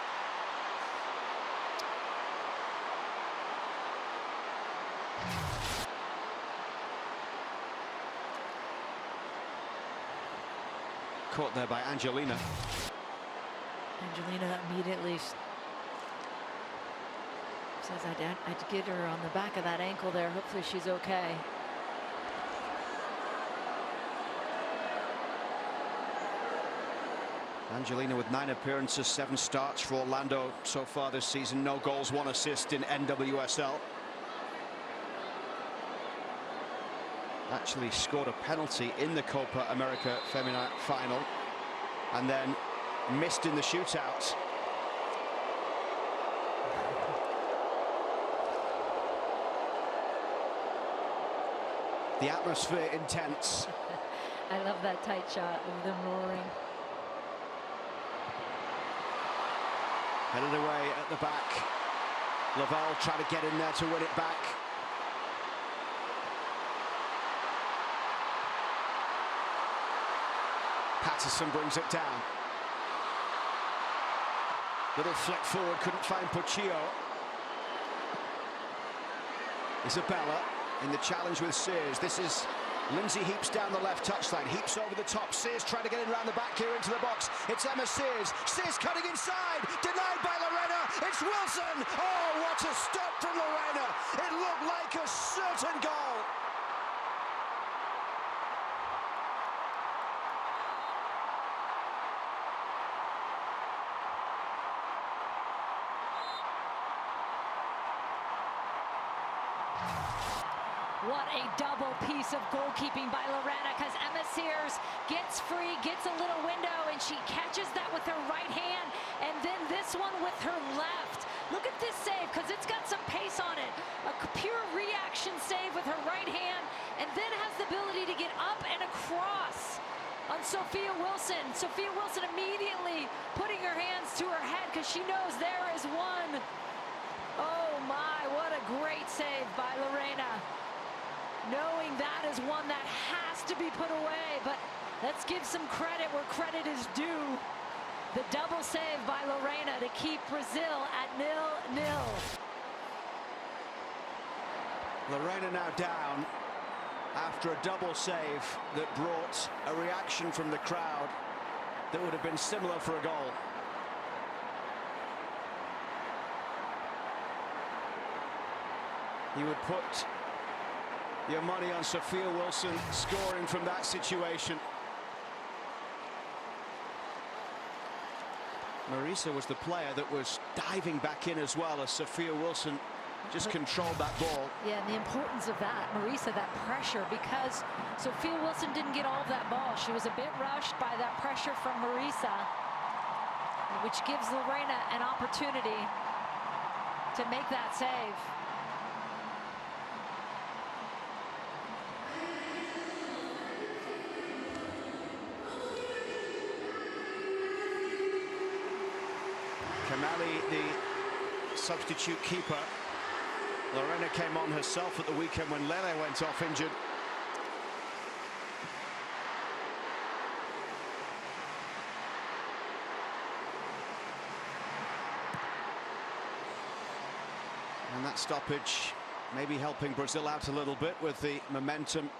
Caught there by Angelina. Angelina immediately says, I'd get her on the back of that ankle there. Hopefully she's okay. Angelina with 9 appearances, 7 starts for Orlando so far this season. No goals, 1 assist in NWSL. actually scored a penalty in the Copa America Femina final and then missed in the shootout. The atmosphere intense. I love that tight shot of them roaring. Headed away at the back. Lavelle trying to get in there to win it back. Patterson brings it down. Little flick forward, couldn't find Puccio. Isabella in the challenge with Sears. This is Lindsay Heaps down the left touchline. Heaps over the top. Sears trying to get in around the back here into the box. It's Emma Sears. Sears cutting inside. Denied by Lorena. It's Wilson. Oh, what a stop from Lorena. It looked like a certain goal. What a double piece of goalkeeping by Lorena, because Emma Sears gets free, gets a little window, and she catches that with her right hand, and then this one with her left. Look at this save, because it's got some pace on it. A pure reaction save with her right hand, and then has the ability to get up and across on Sophia Wilson. Sophia Wilson immediately putting her hands to her head, because she knows there is one. Oh my, what a great save by Lorena. Knowing that is one that has to be put away, but let's give some credit where credit is due. The double save by Lorena to keep Brazil at 0-0. Lorena now down after a double save that brought a reaction from the crowd that would have been similar for a goal. You would put your money on Sophia Wilson scoring from that situation. Marisa was the player that was diving back in as well as Sophia Wilson just controlled that ball. Yeah, and the importance of that, Marisa, that pressure, because Sophia Wilson didn't get all of that ball. She was a bit rushed by that pressure from Marisa, which gives Lorena an opportunity to make that save. Kamali, the substitute keeper. Lorena came on herself at the weekend when Lele went off injured. And that stoppage maybe helping Brazil out a little bit with the momentum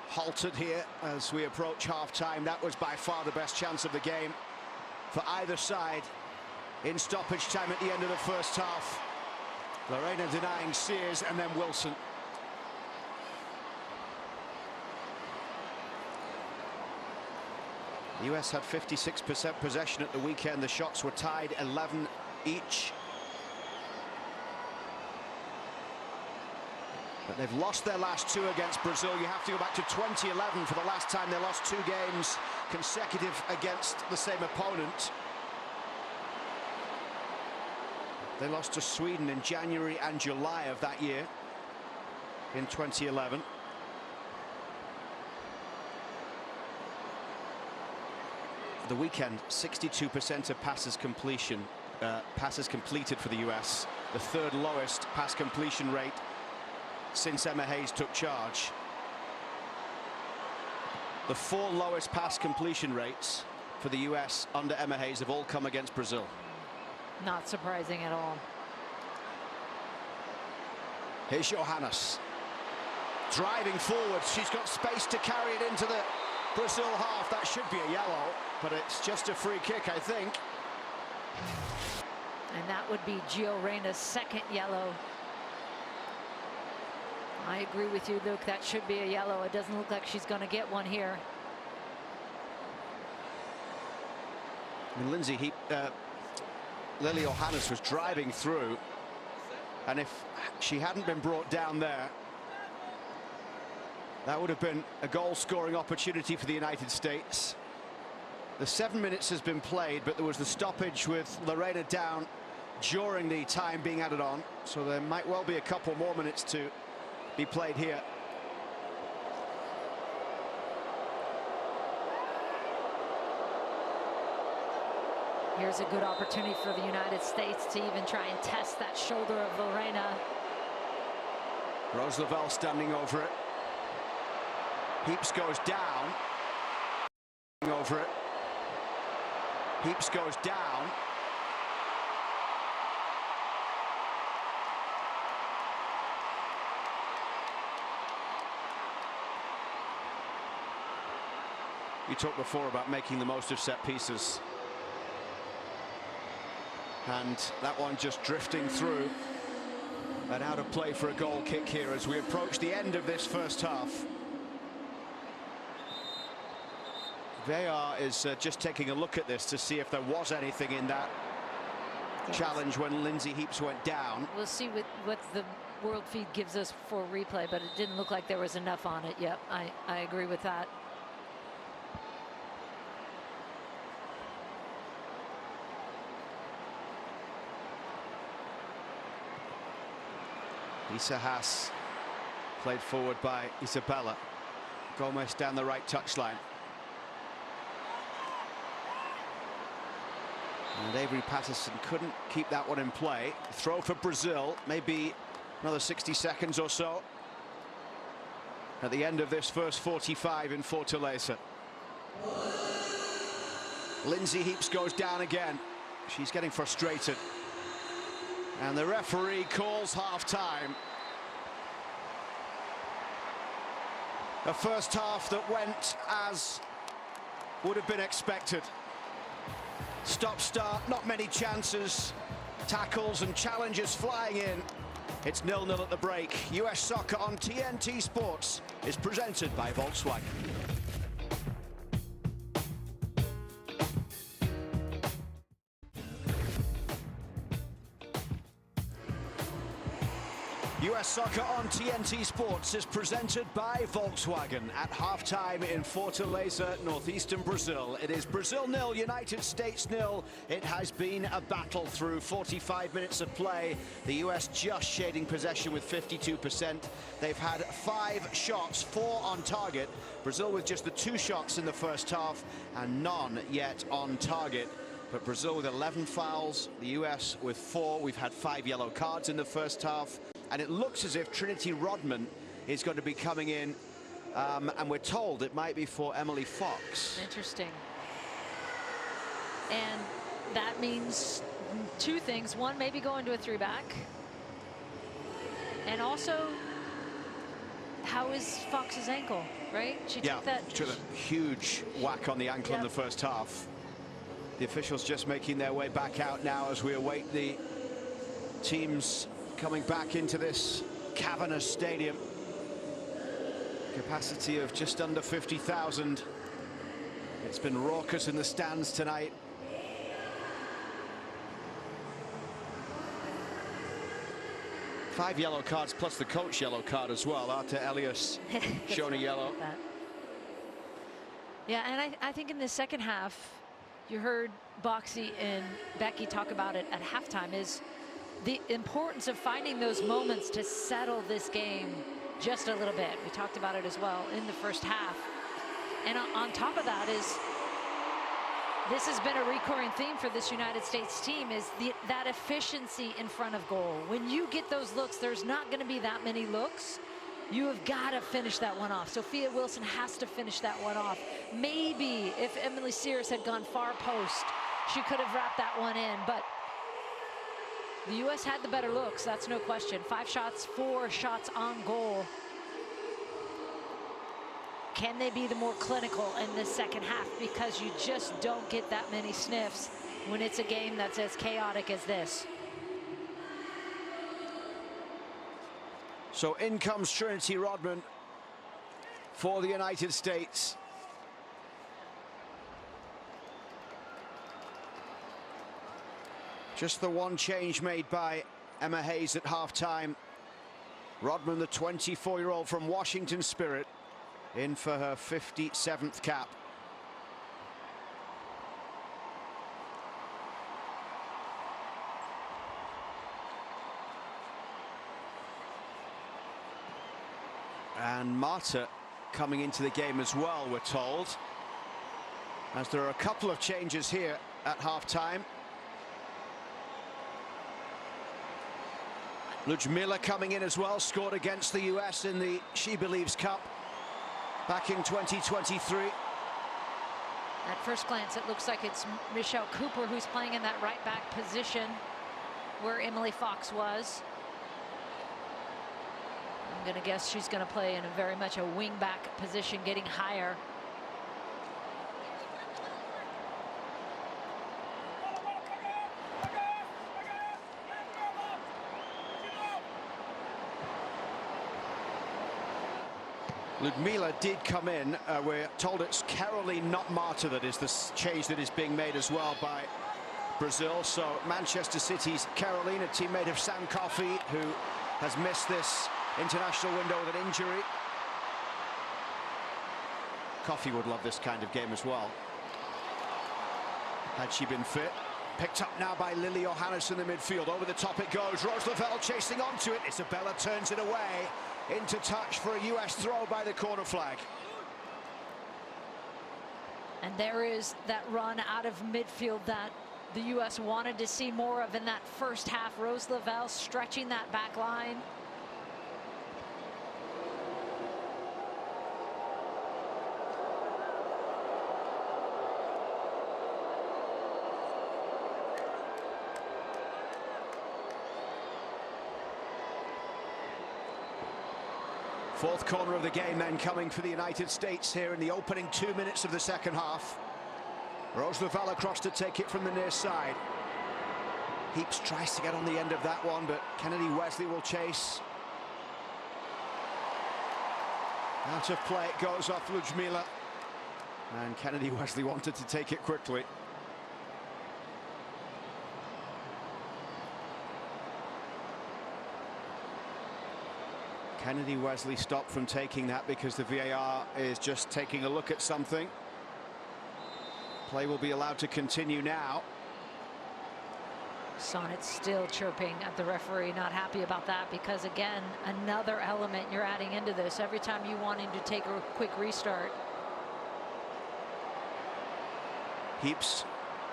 halted here as we approach half-time. That was by far the best chance of the game for either side. In stoppage time at the end of the first half. Lorena denying Sears and then Wilson. The US had 56% possession at the weekend. The shots were tied 11 each. But they've lost their last two against Brazil. You have to go back to 2011 for the last time they lost 2 games consecutive against the same opponent. They lost to Sweden in January and July of that year, in 2011. The weekend, 62% of passes completed for the US, the 3rd lowest pass completion rate since Emma Hayes took charge. The 4 lowest pass completion rates for the US under Emma Hayes have all come against Brazil. Not surprising at all. Here's Johannes. Driving forward. She's got space to carry it into the Brazil half. That should be a yellow, but it's just a free kick, I think. And that would be Gio Reyna's 2nd yellow. I agree with you, Luke. That should be a yellow. It doesn't look like she's going to get one here. I mean, Lily Johannes was driving through, and if she hadn't been brought down there, That would have been a goal-scoring opportunity for the United States. The 7 minutes has been played, but there was the stoppage with Lorena down during the time being added on, so there might well be a couple more minutes to be played here. Here's a good opportunity for the United States to even try and test that shoulder of Lorena. Rose Lavelle standing over it. Heaps goes down. Over it. Heaps goes down. You talked before about making the most of set pieces. And that one just drifting through and out of play for a goal kick here as we approach the end of this first half. VAR is just taking a look at this to see if there was anything in that challenge when Lindsay Heaps went down. We'll see what the world feed gives us for replay, but it didn't look like there was enough on it. Yep, I agree with that. Lisa Haas played forward by Isabella. Gomez down the right touchline. And Avery Patterson couldn't keep that one in play. Throw for Brazil, maybe another 60 seconds or so at the end of this first 45 in Fortaleza. Lindsay Heaps goes down again. She's getting frustrated. And the referee calls half-time. A first half that went as would have been expected. Stop-start, not many chances. Tackles and challenges flying in. It's 0-0 at the break. US Soccer on TNT Sports is presented by Volkswagen. US Soccer on TNT Sports is presented by Volkswagen at halftime in Fortaleza, northeastern Brazil. It is Brazil 0, United States 0. It has been a battle through 45 minutes of play. The US just shading possession with 52%. They've had 5 shots, 4 on target. Brazil with just the 2 shots in the first half and none yet on target. But Brazil with 11 fouls, the US with 4. We've had 5 yellow cards in the first half. And it looks as if Trinity Rodman is going to be coming in, and we're told it might be for Emily Fox. Interesting. And that means 2 things. One, maybe going to a 3-back. And also, how is Fox's ankle, right? She took that. Took a huge whack on the ankle in the first half. The officials just making their way back out now as we await the teams coming back into this cavernous stadium. Capacity of just under 50,000. It's been raucous in the stands tonight. Five yellow cards plus the coach yellow card as well. Arta Elias shown a yellow. Yeah, and I think in the second half, you heard Boxy and Becky talk about it at halftime, is the importance of finding those moments to settle this game just a little bit. We talked about it as well in the first half. And on top of that is, this has been a recurring theme for this United States team, is that efficiency in front of goal. When you get those looks, there's not going to be that many looks. You have got to finish that one off. Sophia Wilson has to finish that one off. Maybe if Emily Sears had gone far post, she could have wrapped that one in, but the U.S. had the better looks, that's no question. 5 shots, 4 shots on goal. Can they be the more clinical in the second half? Because you just don't get that many sniffs when it's a game that's as chaotic as this. So in comes Trinity Rodman for the United States. Just the one change made by Emma Hayes at halftime. Rodman, the 24-year-old from Washington Spirit, in for her 57th cap. And Marta coming into the game as well, we're told, as there are a couple of changes here at half-time. Ludmila coming in as well, scored against the US in the She Believes Cup back in 2023. At first glance, it looks like it's Michelle Cooper who's playing in that right back position where Emily Fox was. I'm going to guess she's going to play in a very much a wing back position, getting higher. Ludmila did come in. We're told it's Caroline, not Marta, that is the change that is being made as well by Brazil. So Manchester City's Caroline, a teammate of Sam Coffey, who has missed this international window with an injury. Coffey would love this kind of game as well, had she been fit. Picked up now by Lily Johannes in the midfield. Over the top it goes. Rose Lavelle chasing onto it. Isabella turns it away. Into touch for a US throw by the corner flag. And there is that run out of midfield that the US wanted to see more of in that first half. Rose Lavelle stretching that back line. Fourth corner of the game then coming for the United States here in the opening 2 minutes of the second half. Rose Lavelle across to take it from the near side. Heaps tries to get on the end of that one, but Kennedy Wesley will chase. Out of play it goes off Ludmila. And Kennedy Wesley wanted to take it quickly. Kennedy Wesley stopped from taking that because the VAR is just taking a look at something. Play will be allowed to continue now. Sonnet still chirping at the referee, not happy about that, because again, another element you're adding into this every time you want him to take a quick restart. Heaps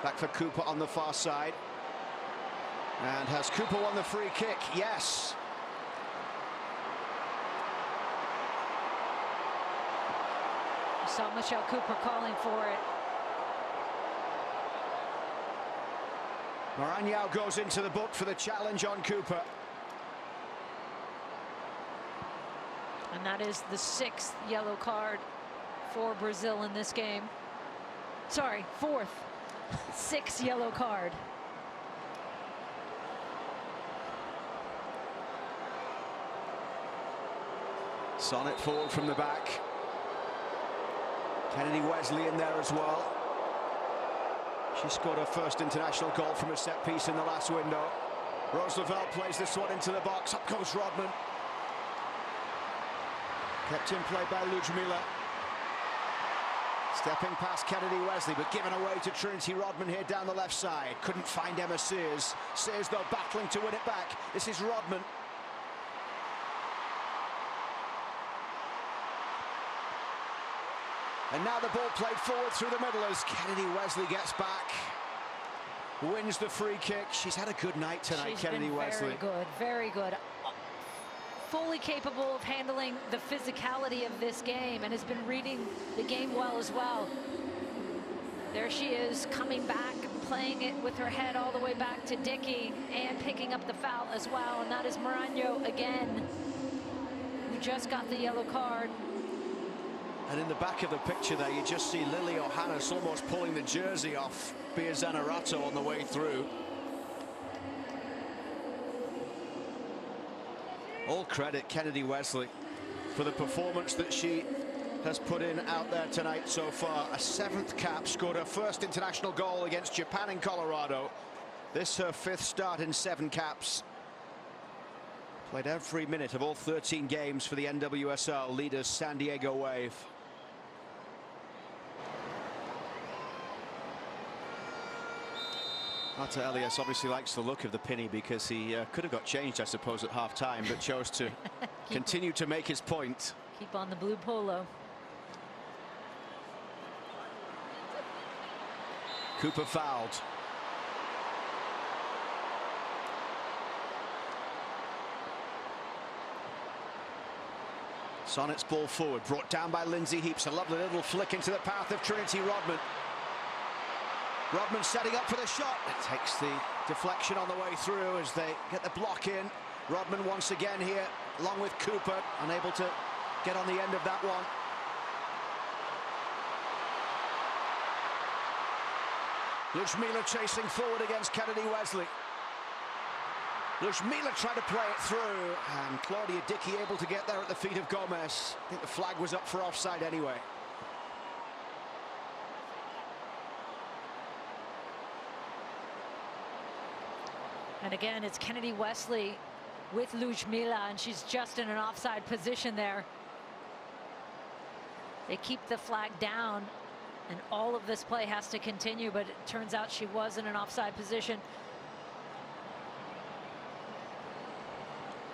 back for Cooper on the far side. And has Cooper won the free kick? Yes. Saw Michelle Cooper calling for it. Maranhão goes into the book for the challenge on Cooper. And that is the 6th yellow card for Brazil in this game. Sorry, 4th. 6th yellow card. Sonnet forward from the back. Kennedy Wesley in there as well. She scored her first international goal from a set piece in the last window. Rose Lavelle plays this one into the box. Up goes Rodman. Kept in play by Ludmila. Stepping past Kennedy Wesley, but given away to Trinity Rodman here down the left side. Couldn't find Emma Sears. Sears, though, battling to win it back. This is Rodman. And now the ball played forward through the middle as Kennedy Wesley gets back. Wins the free kick. She's had a good night tonight, She's Kennedy been Wesley. Very good, very good. Fully capable of handling the physicality of this game and has been reading the game well as well. There she is, coming back, playing it with her head all the way back to Dickey and picking up the foul as well. And that is Maranhão again, who just got the yellow card. And in the back of the picture there, you just see Lily Johannes almost pulling the jersey off Bia Zanerato on the way through. All credit Kennedy Wesley for the performance that she has put in out there tonight so far. A 7th cap, scored her first international goal against Japan in Colorado. This her 5th start in 7 caps. Played every minute of all 13 games for the NWSL leaders San Diego Wave. Arthur Elias obviously likes the look of the Pinny because he could have got changed, I suppose, at half-time, but chose to continue to make his point. Keep on the blue polo. Cooper fouled. Sonnet's ball forward, brought down by Lindsay Heaps. A lovely little flick into the path of Trinity Rodman. Rodman setting up for the shot. It takes the deflection on the way through as they get the block in. Rodman once again here, along with Cooper, unable to get on the end of that one. Ludmila chasing forward against Kennedy Wesley. Ludmila tried to play it through, and Claudia Dickey able to get there at the feet of Gomez. I think the flag was up for offside anyway. And again, it's Kennedy Wesley with Ludmila, and she's just in an offside position there. They keep the flag down, and all of this play has to continue, but it turns out she was in an offside position.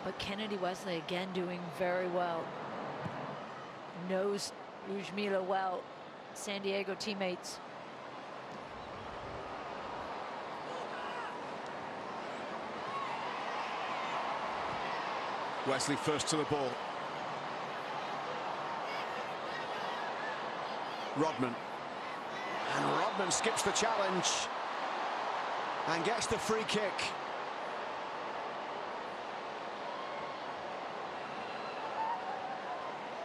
But Kennedy Wesley again doing very well. Knows Ludmila well, San Diego teammates. Wesley first to the ball. Rodman. And Rodman skips the challenge and gets the free kick.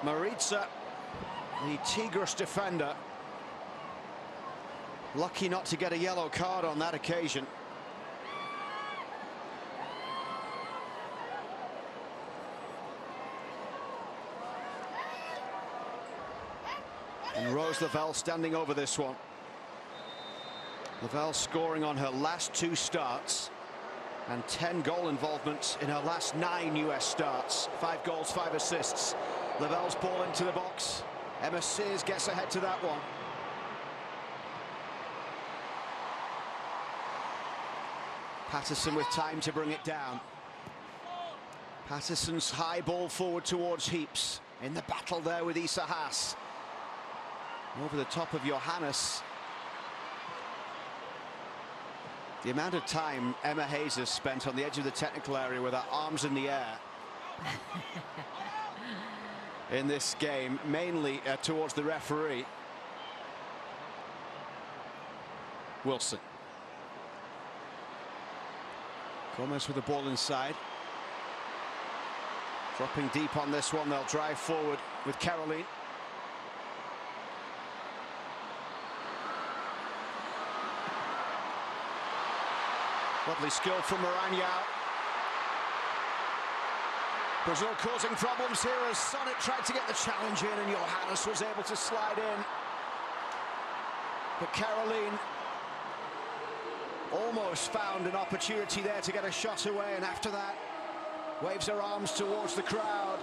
Maritza, the Tigres defender, lucky not to get a yellow card on that occasion. And Rose Lavelle standing over this one. Lavelle scoring on her last 2 starts and 10 goal involvements in her last 9 US starts. 5 goals, 5 assists. Lavelle's ball into the box. Emma Sears gets ahead to that one. Patterson with time to bring it down. Patterson's high ball forward towards Heaps. In the battle there with Issa Haas. Over the top of Johannes. The amount of time Emma Hayes has spent on the edge of the technical area with her arms in the air in this game, mainly towards the referee. Wilson. Gomez with the ball inside. Dropping deep on this one, they'll drive forward with Caroline. Lovely skill from Maranyao. Brazil causing problems here as Sonnet tried to get the challenge in and Johannes was able to slide in. But Caroline almost found an opportunity there to get a shot away, and after that waves her arms towards the crowd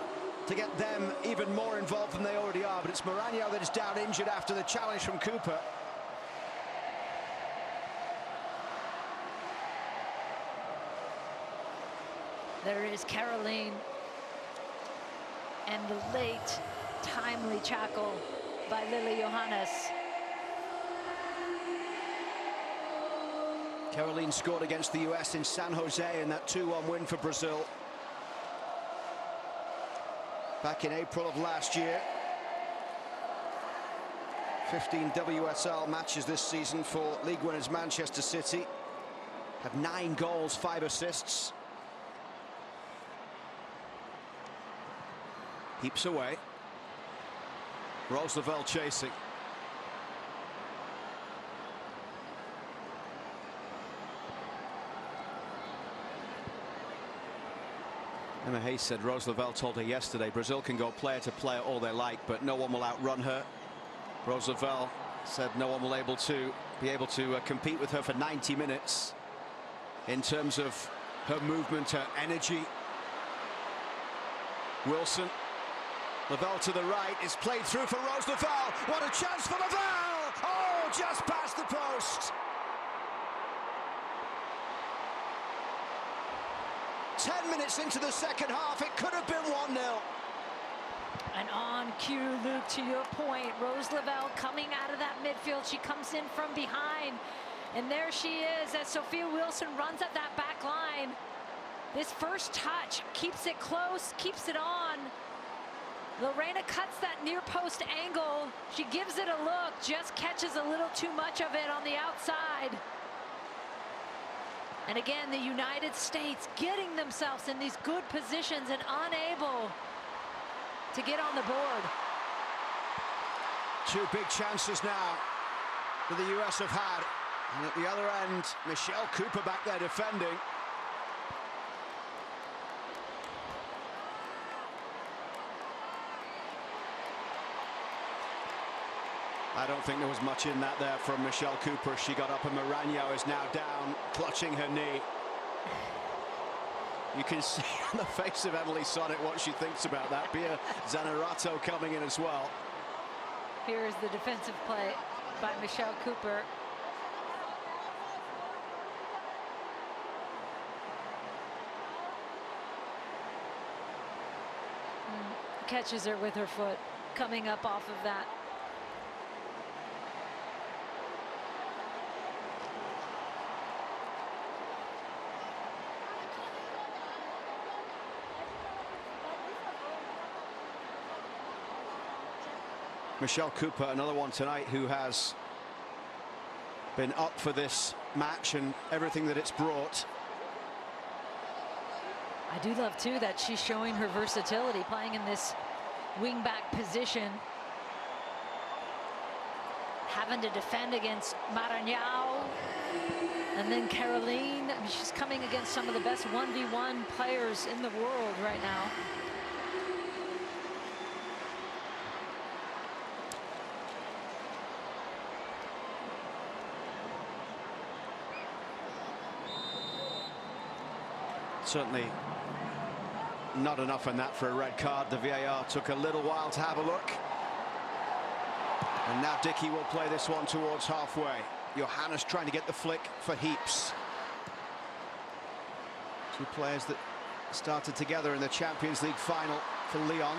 to get them even more involved than they already are. But it's Maranyao that is down injured after the challenge from Cooper. There is Caroline, and the late, timely tackle by Lily Johannes. Caroline scored against the US in San Jose in that 2-1 win for Brazil back in April of last year. 15 WSL matches this season for league winners Manchester City. Have 9 goals, 5 assists. Heaps away. Rose Lavelle chasing. Emma Hayes said Rose Lavelle told her yesterday Brazil can go player to player all they like, but no one will outrun her. Rose Lavelle said no one will be able to compete with her for 90 minutes in terms of her movement, her energy. Wilson. Lavelle to the right. It's played through for Rose Lavelle. What a chance for Lavelle! Oh, just past the post. 10 minutes into the second half, it could have been 1-0. And on cue, Luke, to your point, Rose Lavelle coming out of that midfield. She comes in from behind. And there she is as Sophia Wilson runs at that back line. This first touch keeps it close, keeps it on. Lorena cuts that near post angle. She gives it a look, just catches a little too much of it on the outside. And again, the United States getting themselves in these good positions and unable to get on the board. Two big chances now that the US have had. And at the other end, Michelle Cooper back there defending. I don't think there was much in that there from Michelle Cooper. She got up and Maragno is now down, clutching her knee. You can see on the face of Emily Sonnett what she thinks about that. Bia Zanerato coming in as well. Here is the defensive play by Michelle Cooper. Catches her with her foot, coming up off of that. Michelle Cooper, another one tonight who has been up for this match and everything that it's brought. I do love too that she's showing her versatility, playing in this wing-back position, having to defend against Maragno and then Caroline. I mean, she's coming against some of the best 1v1 players in the world right now. Certainly not enough in that for a red card. The VAR took a little while to have a look. And now Dickey will play this one towards halfway. Johannes trying to get the flick for Heaps. Two players that started together in the Champions League final for Lyon.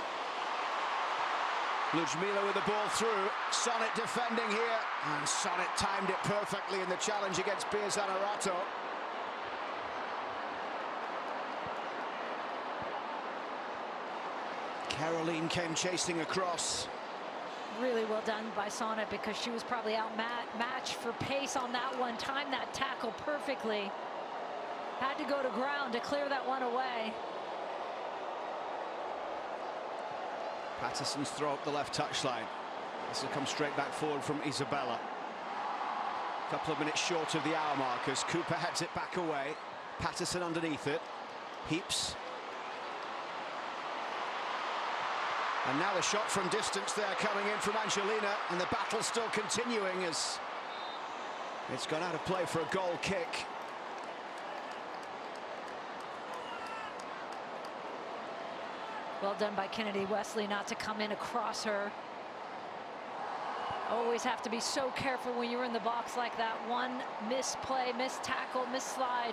Ludmila with the ball through. Sonnett defending here. And Sonnett timed it perfectly in the challenge against Bia Zanerato. Caroline came chasing across. Really well done by Sonnett because she was probably outmatched for pace on that one. Timed that tackle perfectly. Had to go to ground to clear that one away. Patterson's throw up the left touchline. This will come straight back forward from Isabella. A couple of minutes short of the hour mark as Cooper heads it back away. Patterson underneath it. Heaps. And now the shot from distance there coming in from Angelina, and the battle still continuing as it's gone out of play for a goal kick. Well done by Kennedy Wesley not to come in across her. Always have to be so careful when you're in the box like that. One misplay, missed tackle, missed slide,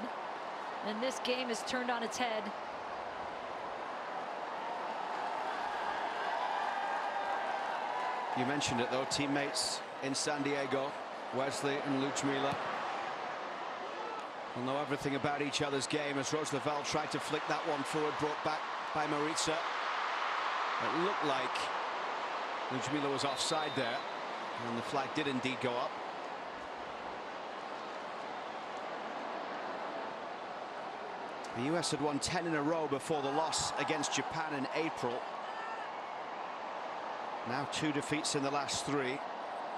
and this game is turned on its head. You mentioned it though, teammates in San Diego, Wesley and Ludmila will know everything about each other's game as Rose Lavelle tried to flick that one forward, brought back by Maritza. It looked like Ludmila was offside there, and the flag did indeed go up. The US had won 10 in a row before the loss against Japan in April. Now 2 defeats in the last 3.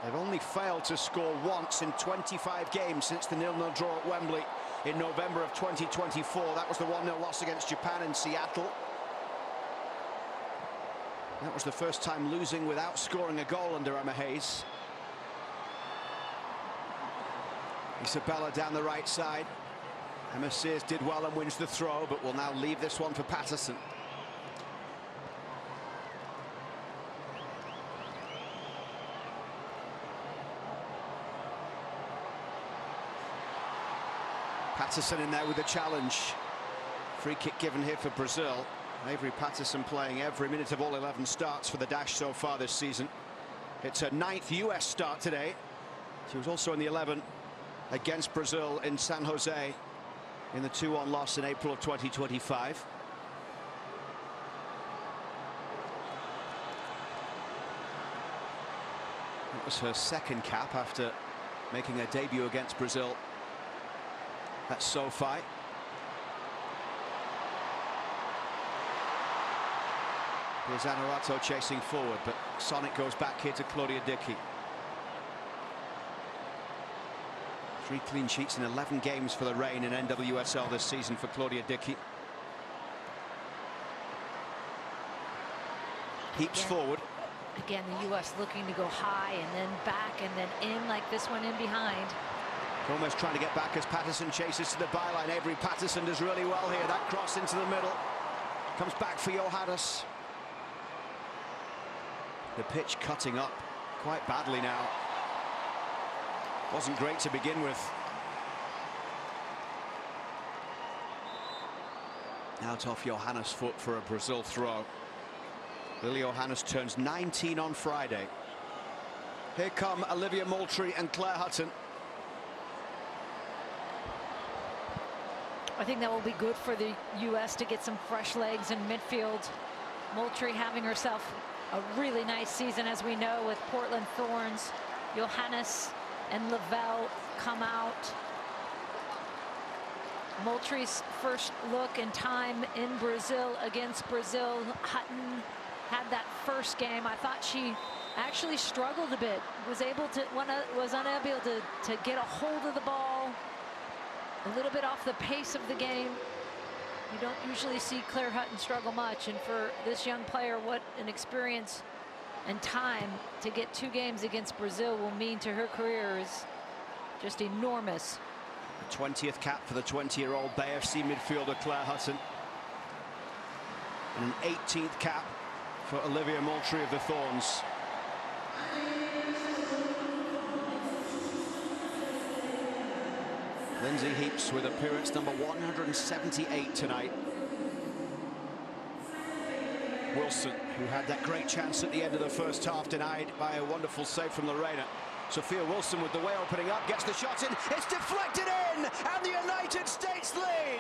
They've only failed to score once in 25 games since the 0-0 draw at Wembley in November of 2024. That was the 1-0 loss against Japan in Seattle. That was the first time losing without scoring a goal under Emma Hayes. Isabella down the right side. Emma Sears did well and wins the throw, but will now leave this one for Patterson. Patterson in there with the challenge. Free kick given here for Brazil. Avery Patterson playing every minute of all 11 starts for the Dash so far this season. It's her 9th US start today. She was also in the 11 against Brazil in San Jose in the 2-1 loss in April of 2025. It was her second cap after making her debut against Brazil at SoFi. Here's Anarato chasing forward, but Sonic goes back here to Claudia Dickey. 3 clean sheets in 11 games for the Reign in NWSL this season for Claudia Dickey. Heaps forward. Again, the U.S. looking to go high and then back and then in, like this one in behind. Almost trying to get back as Patterson chases to the byline. Avery Patterson does really well here. That cross into the middle. Comes back for Johannes. The pitch cutting up quite badly now. Wasn't great to begin with. Out off Johannes' foot for a Brazil throw. Lily Johannes turns 19 on Friday. Here come Olivia Moultrie and Claire Hutton. I think that will be good for the U.S. to get some fresh legs in midfield. Moultrie having herself a really nice season, as we know, with Portland Thorns. Johannes and Lavelle come out. Moultrie's first look and time in Brazil against Brazil. Hutton had that first game. I thought she actually struggled a bit, was unable to get a hold of the ball, a little bit off the pace of the game. You don't usually see Claire Hutton struggle much, and for this young player, what an experience and time to get 2 games against Brazil will mean to her career is just enormous. The 20th cap for the 20-year-old Bay FC midfielder Claire Hutton, and an 18th cap for Olivia Moultrie of the Thorns. Lindsay Heaps with appearance number 178 tonight. Wilson, who had that great chance at the end of the first half, denied by a wonderful save from Lorena. Sophia Wilson with the way opening up, gets the shot in, it's deflected in, and the United States lead.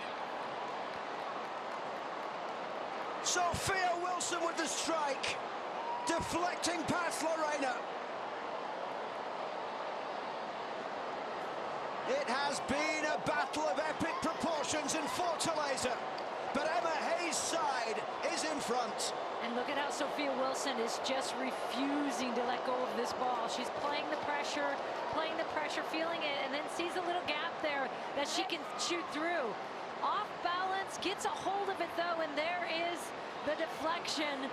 Sophia Wilson with the strike, deflecting past Lorena. It has been a battle of epic proportions in Fortaleza, but Emma Hayes' side is in front. And look at how Sophia Wilson is just refusing to let go of this ball. She's playing the pressure, feeling it, and then sees a little gap there that she can shoot through. Off balance, gets a hold of it though, and there is the deflection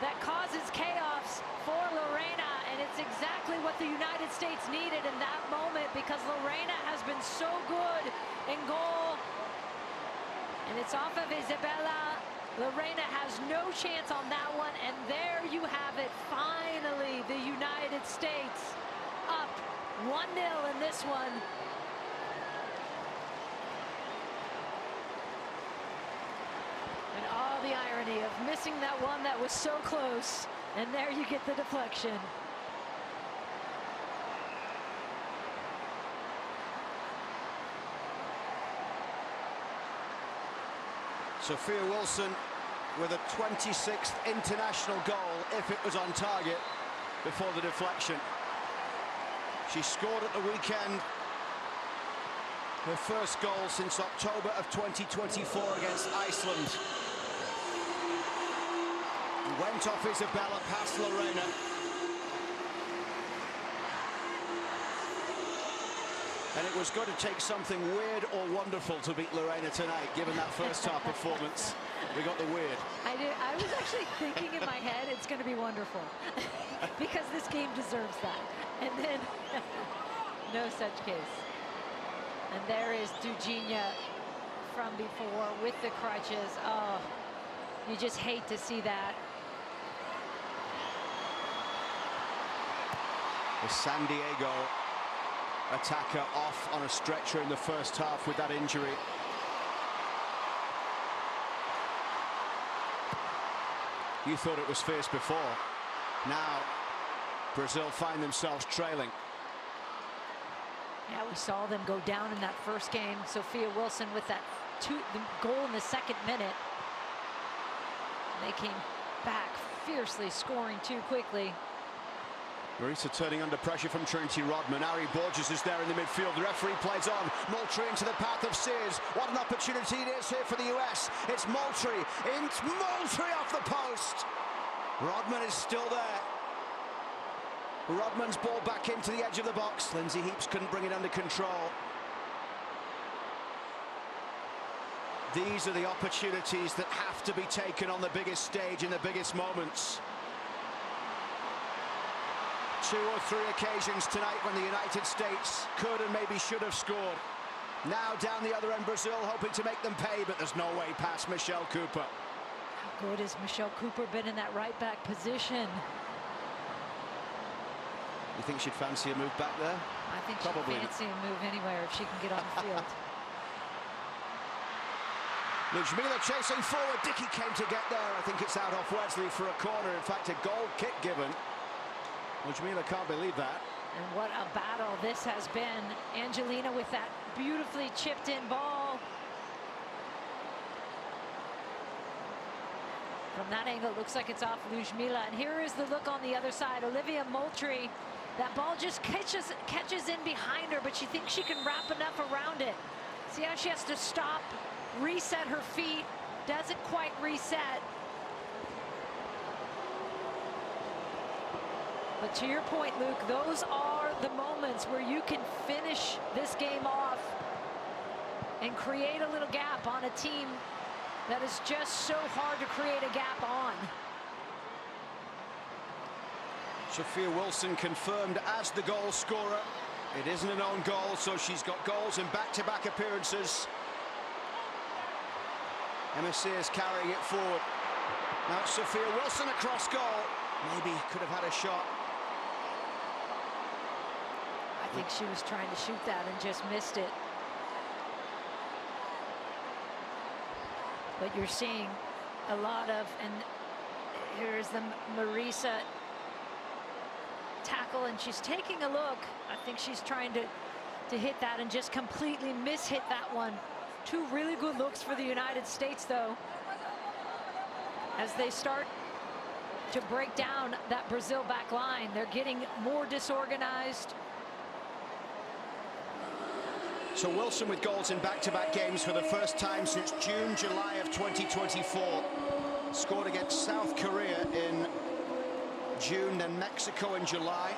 that causes chaos for Lorena, and it's exactly what the United States needed in that moment, because Lorena has been so good in goal. And it's off of Isabella. Lorena has no chance on that one, and there you have it. Finally, the United States up 1-0 in this one. And all the irony of missing that one that was so close, and there you get the deflection. Sophia Wilson with a 26th international goal, if it was on target, before the deflection. She scored at the weekend her first goal since October of 2024 against Iceland. Went off Isabella past Lorena. And it was going to take something weird or wonderful to beat Lorena tonight, given that first half performance. We got the weird. I was actually thinking in my head, it's going to be wonderful. Because this game deserves that. And then, no such case. And there is Dugenia from before with the crutches. Oh, you just hate to see that. The San Diego attacker off on a stretcher in the first half with that injury. You thought it was fierce before. Now Brazil find themselves trailing. Yeah, we saw them go down in that first game. Sophia Wilson with that the goal in the second minute. They came back fiercely, scoring too quickly. Marisa turning under pressure from Trinity Rodman. Ari Borges is there in the midfield. The referee plays on. Moultrie into the path of Sears. What an opportunity it is here for the US. It's Moultrie. It's Moultrie off the post. Rodman is still there. Rodman's ball back into the edge of the box. Lindsay Heaps couldn't bring it under control. These are the opportunities that have to be taken on the biggest stage in the biggest moments. 2 or 3 occasions tonight when the United States could and maybe should have scored. Now down the other end, Brazil hoping to make them pay, but there's no way past Michelle Cooper. How good has Michelle Cooper been in that right back position? You think she'd fancy a move back there? I think she'd fancy a move anywhere if she can get on the field. Ludmila chasing forward. Dickey came to get there. I think it's out off Wesley for a corner. In fact, a goal kick given. Ludmila can't believe that. And what a battle this has been. Angelina with that beautifully chipped in ball. From that angle, it looks like it's off Ludmila. And here is the look on the other side. Olivia Moultrie. That ball just catches in behind her, but she thinks she can wrap enough around it. See how she has to stop, reset her feet, doesn't quite reset. But to your point, Luke, those are the moments where you can finish this game off and create a little gap on a team that is just so hard to create a gap on. Sophia Wilson confirmed as the goal scorer. It isn't an own goal, so she's got goals in back-to-back appearances. Emma Sears carrying it forward. Now it's Sophia Wilson across goal. Maybe could have had a shot. I think she was trying to shoot that and just missed it. But you're seeing a lot of, and here's the Marisa tackle, and she's taking a look. I think she's trying to hit that and just completely miss-hit that one. 2 really good looks for the United States, though, as they start to break down that Brazil back line. They're getting more disorganized. So Wilson with goals in back-to-back games for the first time since June, July of 2024. Scored against South Korea in June, then Mexico in July.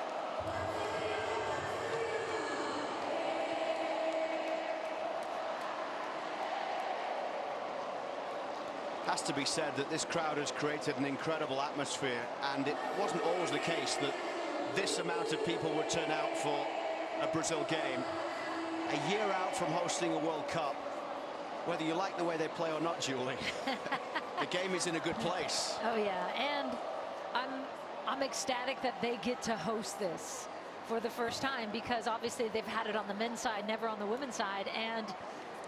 Has to be said that this crowd has created an incredible atmosphere, and it wasn't always the case that this amount of people would turn out for a Brazil game. A year out from hosting a World Cup, whether you like the way they play or not, Julie, the game is in a good place. Oh yeah, and I'm ecstatic that they get to host this for the first time, because obviously they've had it on the men's side, never on the women's side, and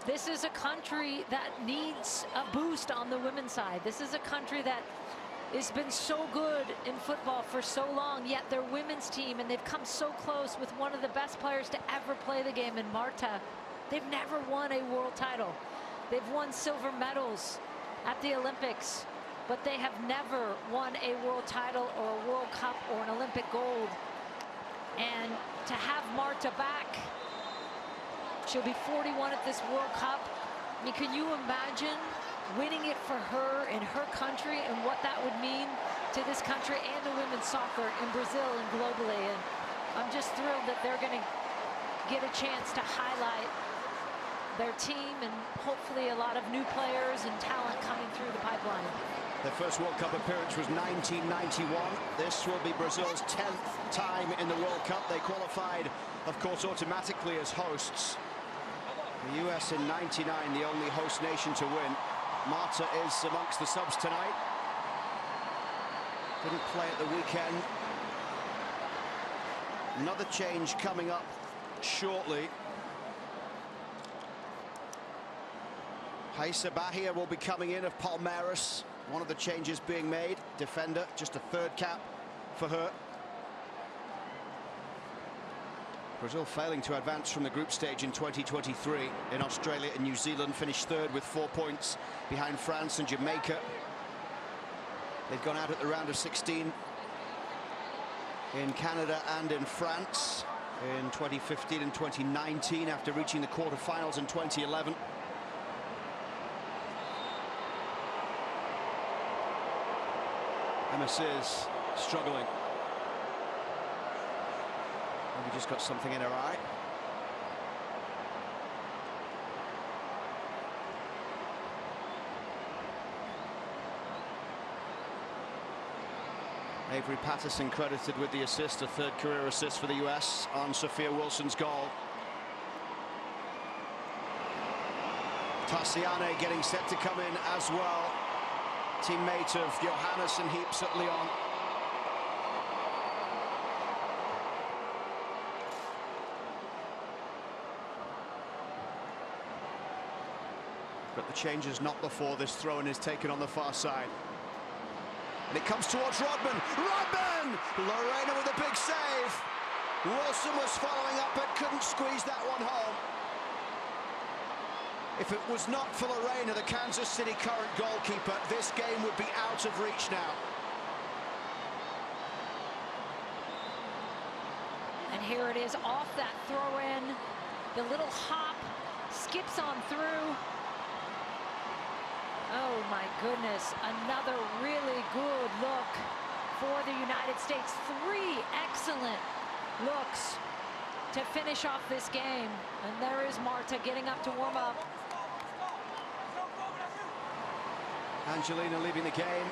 this is a country that needs a boost on the women's side. This is a country that has been so good in football for so long, yet their women's team, and they've come so close with one of the best players to ever play the game in Marta. They've never won a world title. They've won silver medals at the Olympics, but they have never won a world title or a World Cup or an Olympic gold. And to have Marta back, she'll be 41 at this World Cup. I mean, can you imagine winning it for her in her country and what that would mean to this country and to women's soccer in Brazil and globally? And I'm just thrilled that they're going to get a chance to highlight their team and hopefully a lot of new players and talent coming through the pipeline. Their first World Cup appearance was 1991. This will be Brazil's 10th time in the World Cup. They qualified, of course, automatically as hosts. The US in '99, the only host nation to win. Marta is amongst the subs tonight. Didn't play at the weekend. Another change coming up shortly. Haisa Bahia will be coming in of Palmeiras. One of the changes being made. Defender, just a third cap for her. Brazil failing to advance from the group stage in 2023. In Australia and New Zealand finished third with 4 points behind France and Jamaica. They've gone out at the round of 16 in Canada and in France in 2015 and 2019 after reaching the quarterfinals in 2011. Emma is struggling. Maybe just got something in her eye. Avery Patterson credited with the assist, a third career assist for the US on Sophia Wilson's goal. Tassiane getting set to come in as well. Teammate of Johannes and Heaps at Lyon. But the change is not before this throw-in is taken on the far side. And it comes towards Rodman. Rodman! Lorena with a big save. Wilson was following up but couldn't squeeze that one home. If it was not for Lorena, the Kansas City current goalkeeper, this game would be out of reach now. And here it is off that throw-in. The little hop skips on through. Oh my goodness, another really good look for the United States. 3 excellent looks to finish off this game. And there is Marta getting up to warm up. Angelina leaving the game.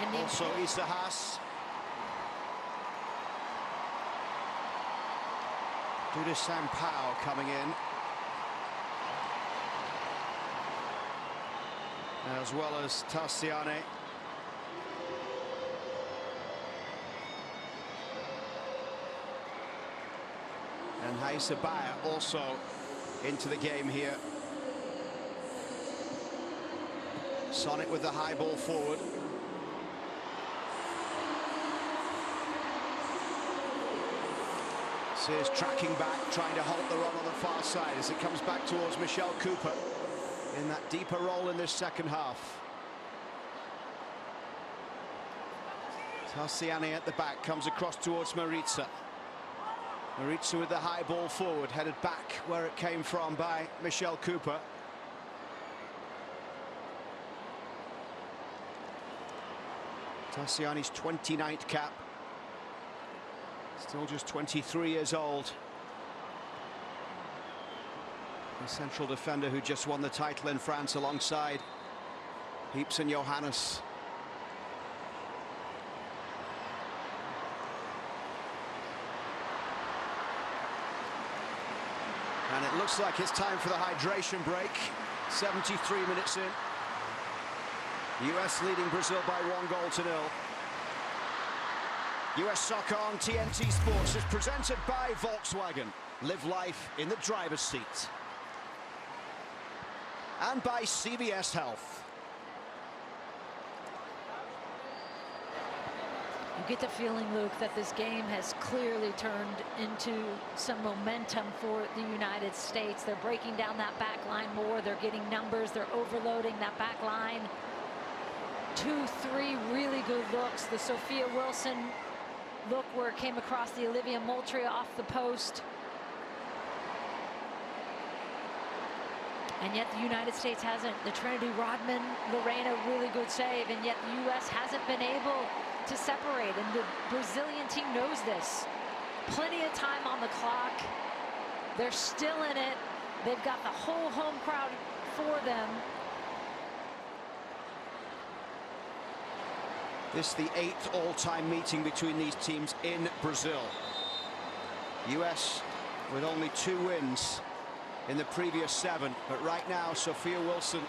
And also Isa Haas. Duda Sampao coming in. As well as Tassiane. And Haisa Bahia also into the game here. Sonnet with the high ball forward. Sears tracking back, trying to halt the run on the far side as it comes back towards Michelle Cooper in that deeper role in this second half. Tassiane at the back, comes across towards Maritza. Maritza with the high ball forward, headed back where it came from by Michelle Cooper. Tassiane's 29th cap. Still just 23 years old. The central defender who just won the title in France alongside Heaps and Johannes. And it looks like it's time for the hydration break. 73 minutes in. US leading Brazil by 1-0. US Soccer on TNT Sports is presented by Volkswagen. Live life in the driver's seat. And by CVS Health. You get the feeling, Luke, that this game has clearly turned into some momentum for the United States. They're breaking down that back line more. They're getting numbers. They're overloading that back line. 2-3 really good looks. The Sophia Wilson look where it came across the Olivia Moultrie off the post. And yet the United States hasn't. The Trinity Rodman, Lorena, really good save. And yet the U.S. hasn't been able to separate. And the Brazilian team knows this. Plenty of time on the clock. They're still in it. They've got the whole home crowd for them. This is the 8th all-time meeting between these teams in Brazil. US with only 2 wins in the previous 7, but right now Sophia Wilson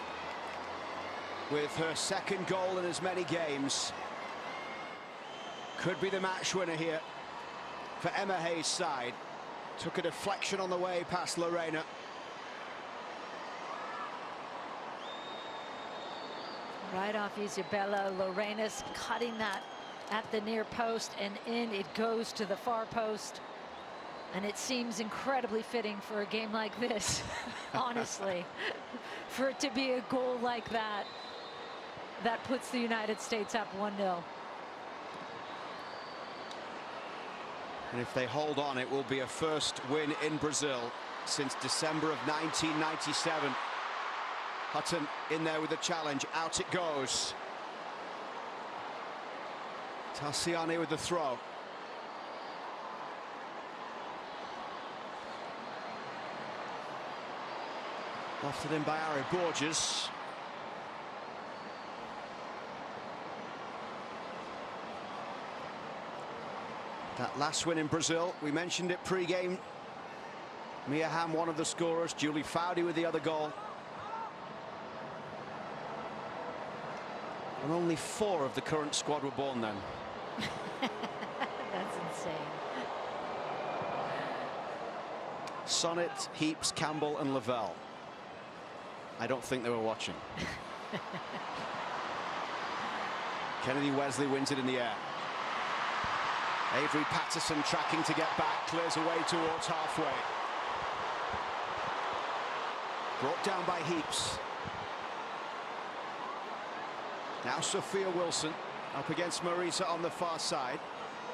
with her 2nd goal in as many games could be the match winner here. for Emma Hayes' side. Took a deflection on the way past Lorena. Right off Isabella. Lorena's cutting that at the near post, and in it goes to the far post. And it seems incredibly fitting for a game like this, honestly, for it to be a goal like that. That puts the United States up 1-0. And if they hold on, it will be a first win in Brazil since December of 1997. Hutton in there with the challenge. Out it goes. Tassiani with the throw. Lofted in by Ari Borges. That last win in Brazil, we mentioned it pre-game. Mia Hamm, one of the scorers. Julie Foudy with the other goal. And only 4 of the current squad were born then. That's insane. Sonnet, Heaps, Campbell and Lavelle. I don't think they were watching. Kennedy Wesley wins it in the air. Avery Patterson tracking to get back, clears away towards halfway. Brought down by Heaps. Now Sophia Wilson up against Marisa on the far side.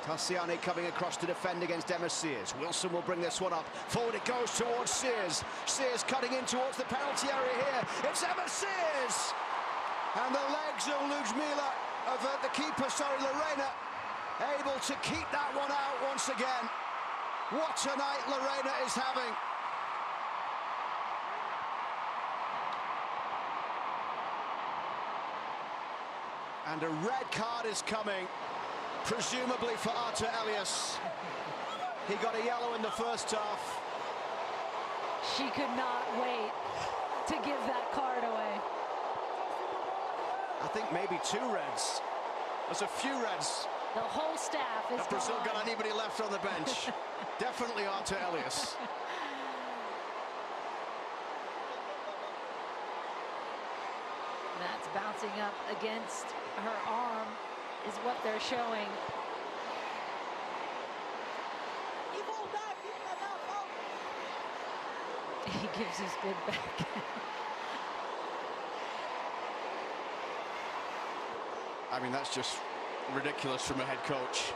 Tassiani coming across to defend against Emma Sears. Wilson will bring this one up. Forward it goes towards Sears. Sears cutting in towards the penalty area here. It's Emma Sears! And the legs of Ludmila, of the keeper, sorry, Lorena, able to keep that one out once again. What a night Lorena is having. And a red card is coming, presumably for Arthur Elias. He got a yellow in the first half. She could not wait to give that card away. I think maybe 2 reds. There's a few reds. The whole staff is Have Brazil gone. got anybody left on the bench? Definitely Arthur Elias. That's bouncing up against her arm is what they're showing. He gives his bid back. I mean, that's just ridiculous from a head coach.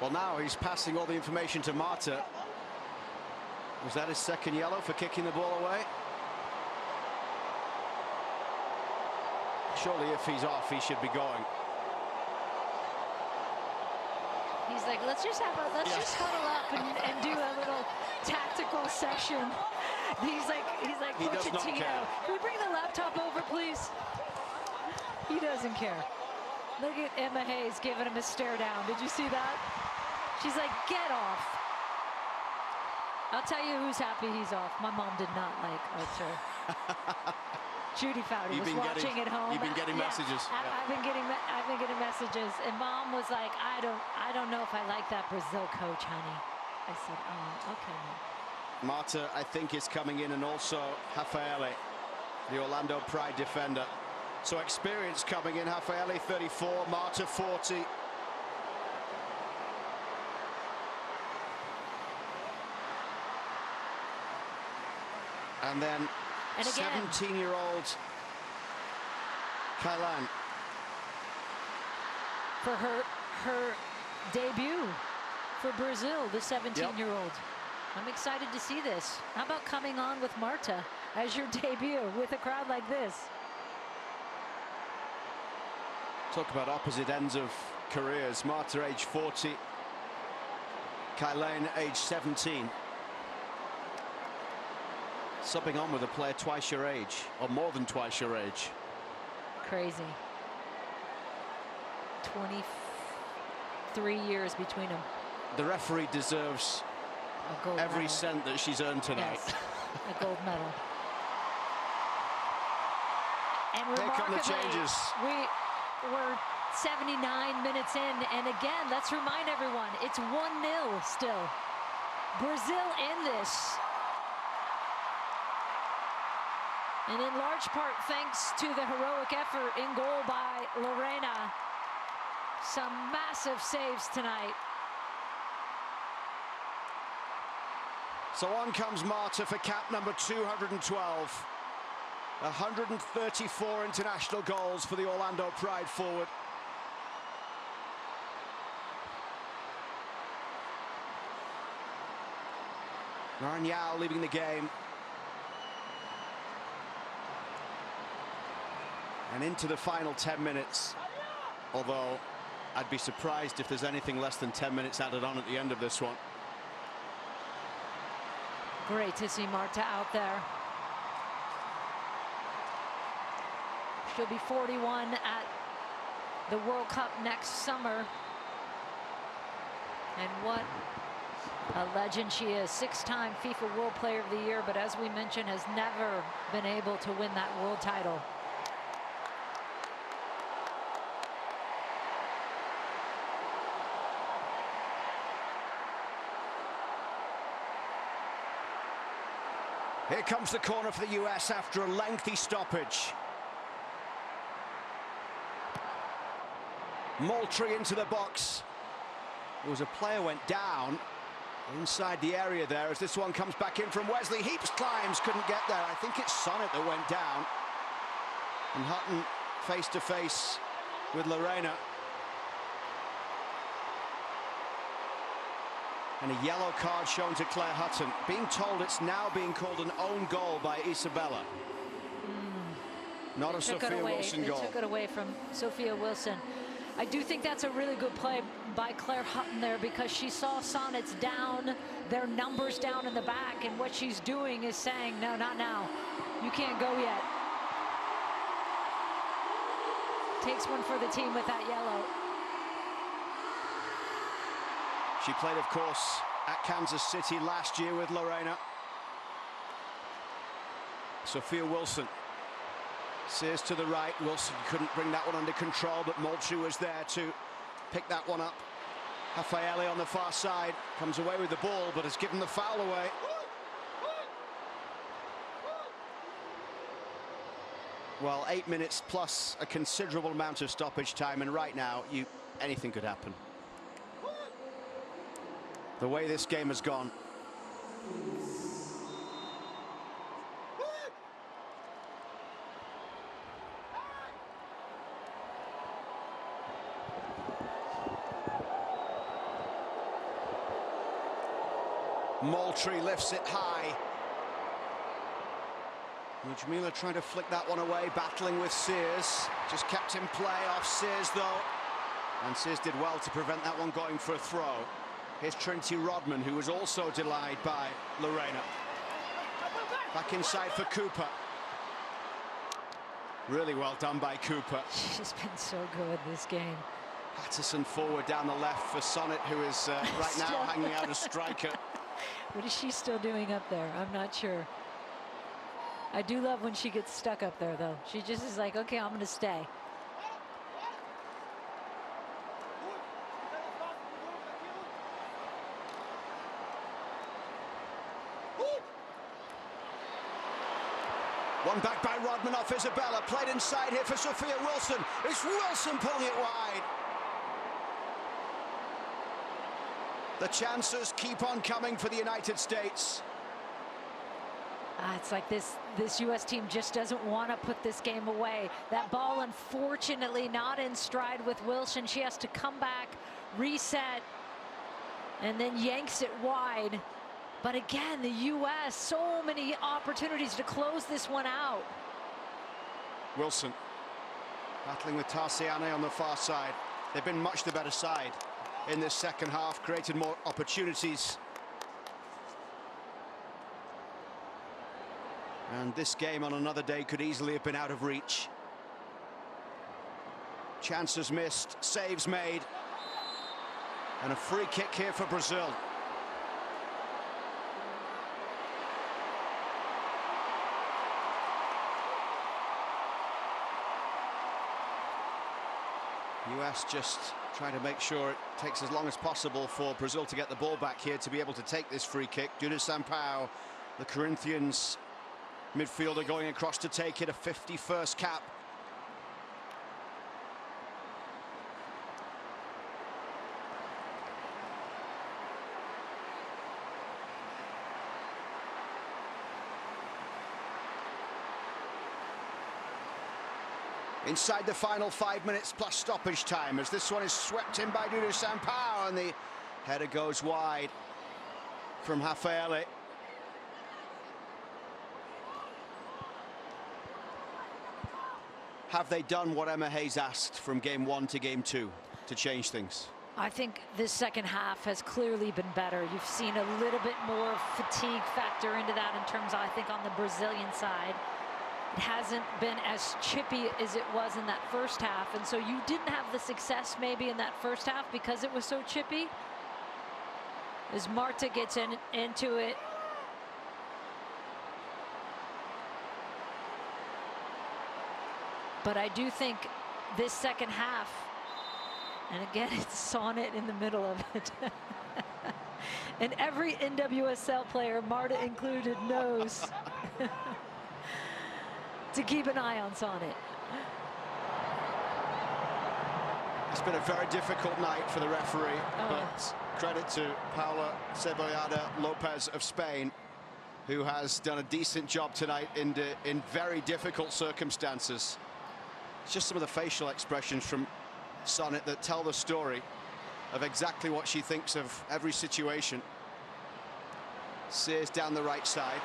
Well, now he's passing all the information to Marta. Was that his second yellow for kicking the ball away? Surely if he's off, he should be going. He's like, let's just huddle up and do a little tactical session. He's like He does not Pochettino. care. Can we bring the laptop over, please? He doesn't care. Look at Emma Hayes giving him a stare down. Did you see that? She's like, get off. I'll tell you who's happy he's off. My mom did not like Arthur. Judy Foudy was watching at home. You've been getting messages. I've been getting messages, and Mom was like, I don't know if I like that Brazil coach, honey. I said, oh, okay, Mom. Marta, I think, is coming in, and also Rafaele, the Orlando Pride defender. So experience coming in. Rafaele 34, Marta 40. And then 17-year-old Kailan. For her debut for Brazil, the 17-year-old. I'm excited to see this. How about coming on with Marta as your debut with a crowd like this? Talk about opposite ends of careers. Marta, age 40. Kailan, age 17. Subbing on with a player twice your age, or more than twice your age. Crazy. 23 years between them. The referee deserves gold every medal. cent that she's earned tonight. Yes, a gold medal. And Here come the remarkably, changes. we're 79 minutes in, and again, let's remind everyone, it's 1-0 still. Brazil in this. And in large part, thanks to the heroic effort in goal by Lorena. Some massive saves tonight. So on comes Marta for cap number 212. 134 international goals for the Orlando Pride forward. Yao leaving the game. And into the final 10 minutes. Although I'd be surprised if there's anything less than 10 minutes added on at the end of this one. Great to see Marta out there. She'll be 41 at the World Cup next summer. And what a legend she is. 6-time FIFA World Player of the Year, but as we mentioned, has never been able to win that world title. Here comes the corner for the US after a lengthy stoppage. Moultrie into the box. There was a player went down inside the area there as this one comes back in from Wesley. Heaps climbs, couldn't get there. I think it's Sonnet that went down. And Hutton face to face with Lorena. And a yellow card shown to Claire Hutton. Being told it's now being called an own goal by Isabella. Not a Sophia Wilson goal. They took it away from Sophia Wilson. I do think that's a really good play by Claire Hutton there, because she saw Sonnet's down, their numbers down in the back, and what she's doing is saying, no, not now. You can't go yet. Takes one for the team with that yellow. She played, of course, at Kansas City last year with Lorena. Sophia Wilson. Sears to the right. Wilson couldn't bring that one under control, but Moultrie was there to pick that one up. Raffaele on the far side comes away with the ball, but has given the foul away. Well, 8 minutes plus a considerable amount of stoppage time, and right now, anything could happen. The way this game has gone. Moultrie lifts it high. Jamila trying to flick that one away, battling with Sears. Just kept in play off Sears, though. And Sears did well to prevent that one going for a throw. Here's Trinity Rodman, who was also denied by Lorena. Back inside for Cooper. Really well done by Cooper. She's been so good this game. Patterson forward down the left for Sonnet, who is right now hanging out a striker. What is she still doing up there? I'm not sure. I do love when she gets stuck up there, though. She just is like, okay, I'm going to stay. One back by Rodman off Isabella. Played inside here for Sophia Wilson. It's Wilson pulling it wide. The chances keep on coming for the United States. It's like this U.S. team just doesn't want to put this game away. That ball, unfortunately, not in stride with Wilson. She has to come back, reset, and then yanks it wide. But again, the U.S., so many opportunities to close this one out. Wilson battling with Tarsiane on the far side. They've been much the better side in this second half, created more opportunities. And this game on another day could easily have been out of reach. Chances missed, saves made. And a free kick here for Brazil. US just trying to make sure it takes as long as possible for Brazil to get the ball back here to be able to take this free kick. June-09, the Corinthians midfielder, going across to take it, a 51st cap. Inside the final 5 minutes plus stoppage time, as this one is swept in by June-09, and the header goes wide from Rafael. Have they done what Emma Hayes asked from game 1 to game 2 to change things? I think this second half has clearly been better. You've seen a little bit more fatigue factor into that in terms of, I think, on the Brazilian side. It hasn't been as chippy as it was in that first half, and so you didn't have the success maybe in that first half because it was so chippy. As Marta gets into it, but I do think this second half, and again it's Sonnet in the middle of it, and every NWSL player, Marta included, knows to keep an eye on Sonnet. It's been a very difficult night for the referee, but credit to Paula Cebollada Lopez of Spain, who has done a decent job tonight in very difficult circumstances. It's just some of the facial expressions from Sonnet that tell the story of exactly what she thinks of every situation. Sears down the right side.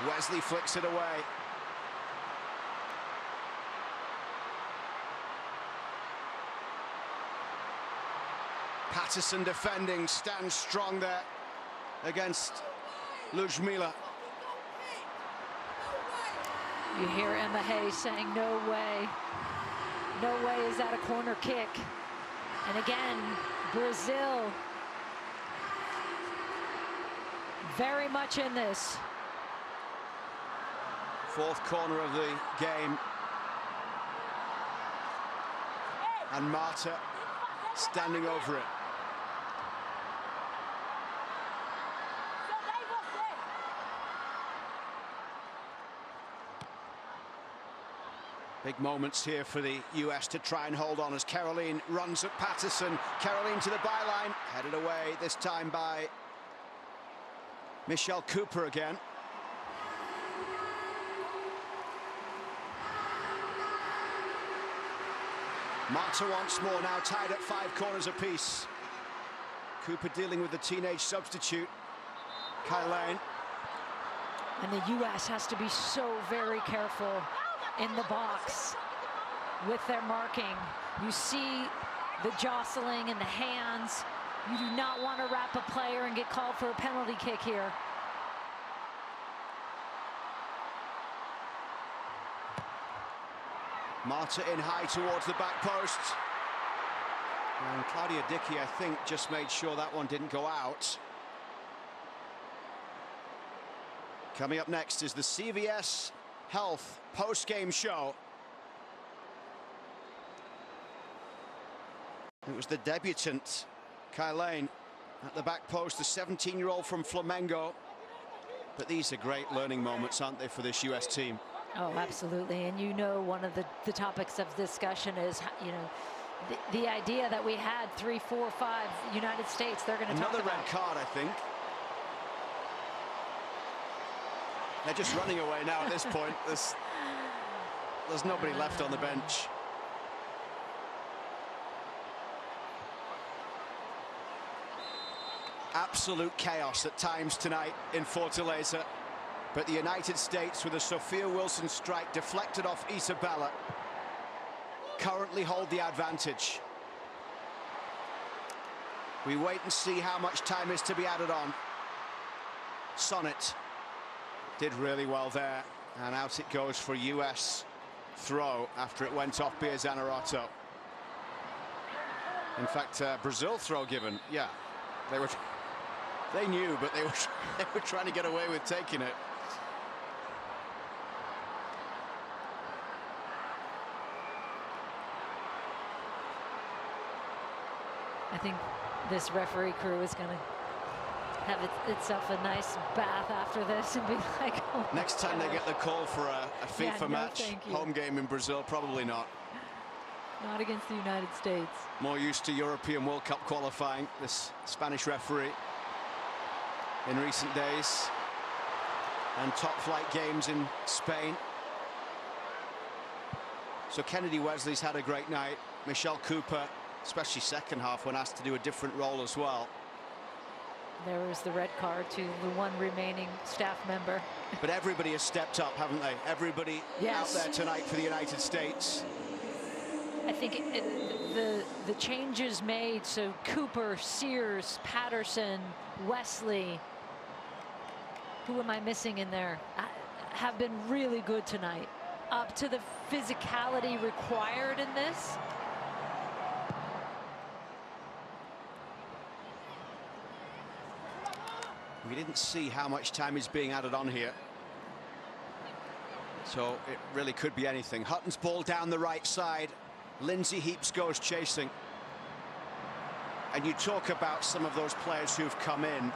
Wesley flicks it away. Patterson defending, stands strong there against Ludmila. You hear Emma Hayes saying, no way is that a corner kick. And again, Brazil very much in this. Fourth corner of the game. And Marta standing over it. Big moments here for the US to try and hold on as Caroline runs at Patterson. Caroline to the byline, headed away this time by Michelle Cooper again. Marta once more, now tied at 5 corners apiece. Cooper dealing with the teenage substitute, Kylane. And the US has to be so very careful in the box with their marking. You see the jostling and the hands. You do not want to wrap a player and get called for a penalty kick here. Marta in high towards the back post. And Claudia Dickey, I think, just made sure that one didn't go out. Coming up next is the CVS Health post-game show. It was the debutant, Kylane, at the back post, the 17-year-old from Flamengo. But these are great learning moments, aren't they, for this US team? Oh, absolutely. And you know, one of the topics of discussion is, you know, the idea that we had 3, 4, 5 United States. They're going to talk about another red card, I think. They're just running away now at this point. There's nobody left on the bench. Absolute chaos at times tonight in Fortaleza. But the United States, with a Sophia Wilson strike deflected off Isabella, currently hold the advantage. We wait and see how much time is to be added on. Sonnet did really well there, and out it goes for a US throw after it went off Bia Zanerato. In fact, Brazil throw given. Yeah, they knew, but they were trying to get away with taking it. I think this referee crew is going to have itself a nice bath after this and be like, oh next time gosh. they get the call for a FIFA match, home game in Brazil, probably not. Not against the United States. More used to European World Cup qualifying, this Spanish referee, in recent days. And top flight games in Spain. So Kennedy Wesley's had a great night. Michelle Cooper, especially second half, when asked to do a different role as well. There was the red card to the one remaining staff member. But everybody has stepped up, haven't they? Everybody out there tonight for the United States. I think the changes made, so Cooper, Sears, Patterson, Wesley, who am I missing in there, have been really good tonight. Up to the physicality required in this. We didn't see how much time is being added on here. So it really could be anything. Hutton's ball down the right side. Lindsay Heaps goes chasing. And you talk about some of those players who've come in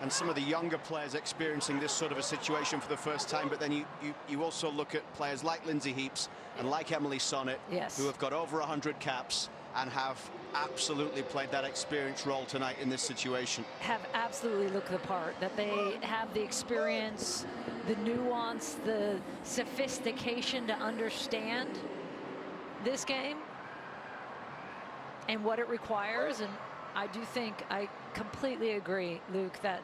and some of the younger players experiencing this sort of a situation for the first time, but then you also look at players like Lindsay Heaps and like Emily Sonnet, who have got over 100 caps and have absolutely played that experienced role tonight in this situation. Have absolutely looked the part, that they have the experience, the nuance, the sophistication to understand this game and what it requires. And I do think, I completely agree, Luke, that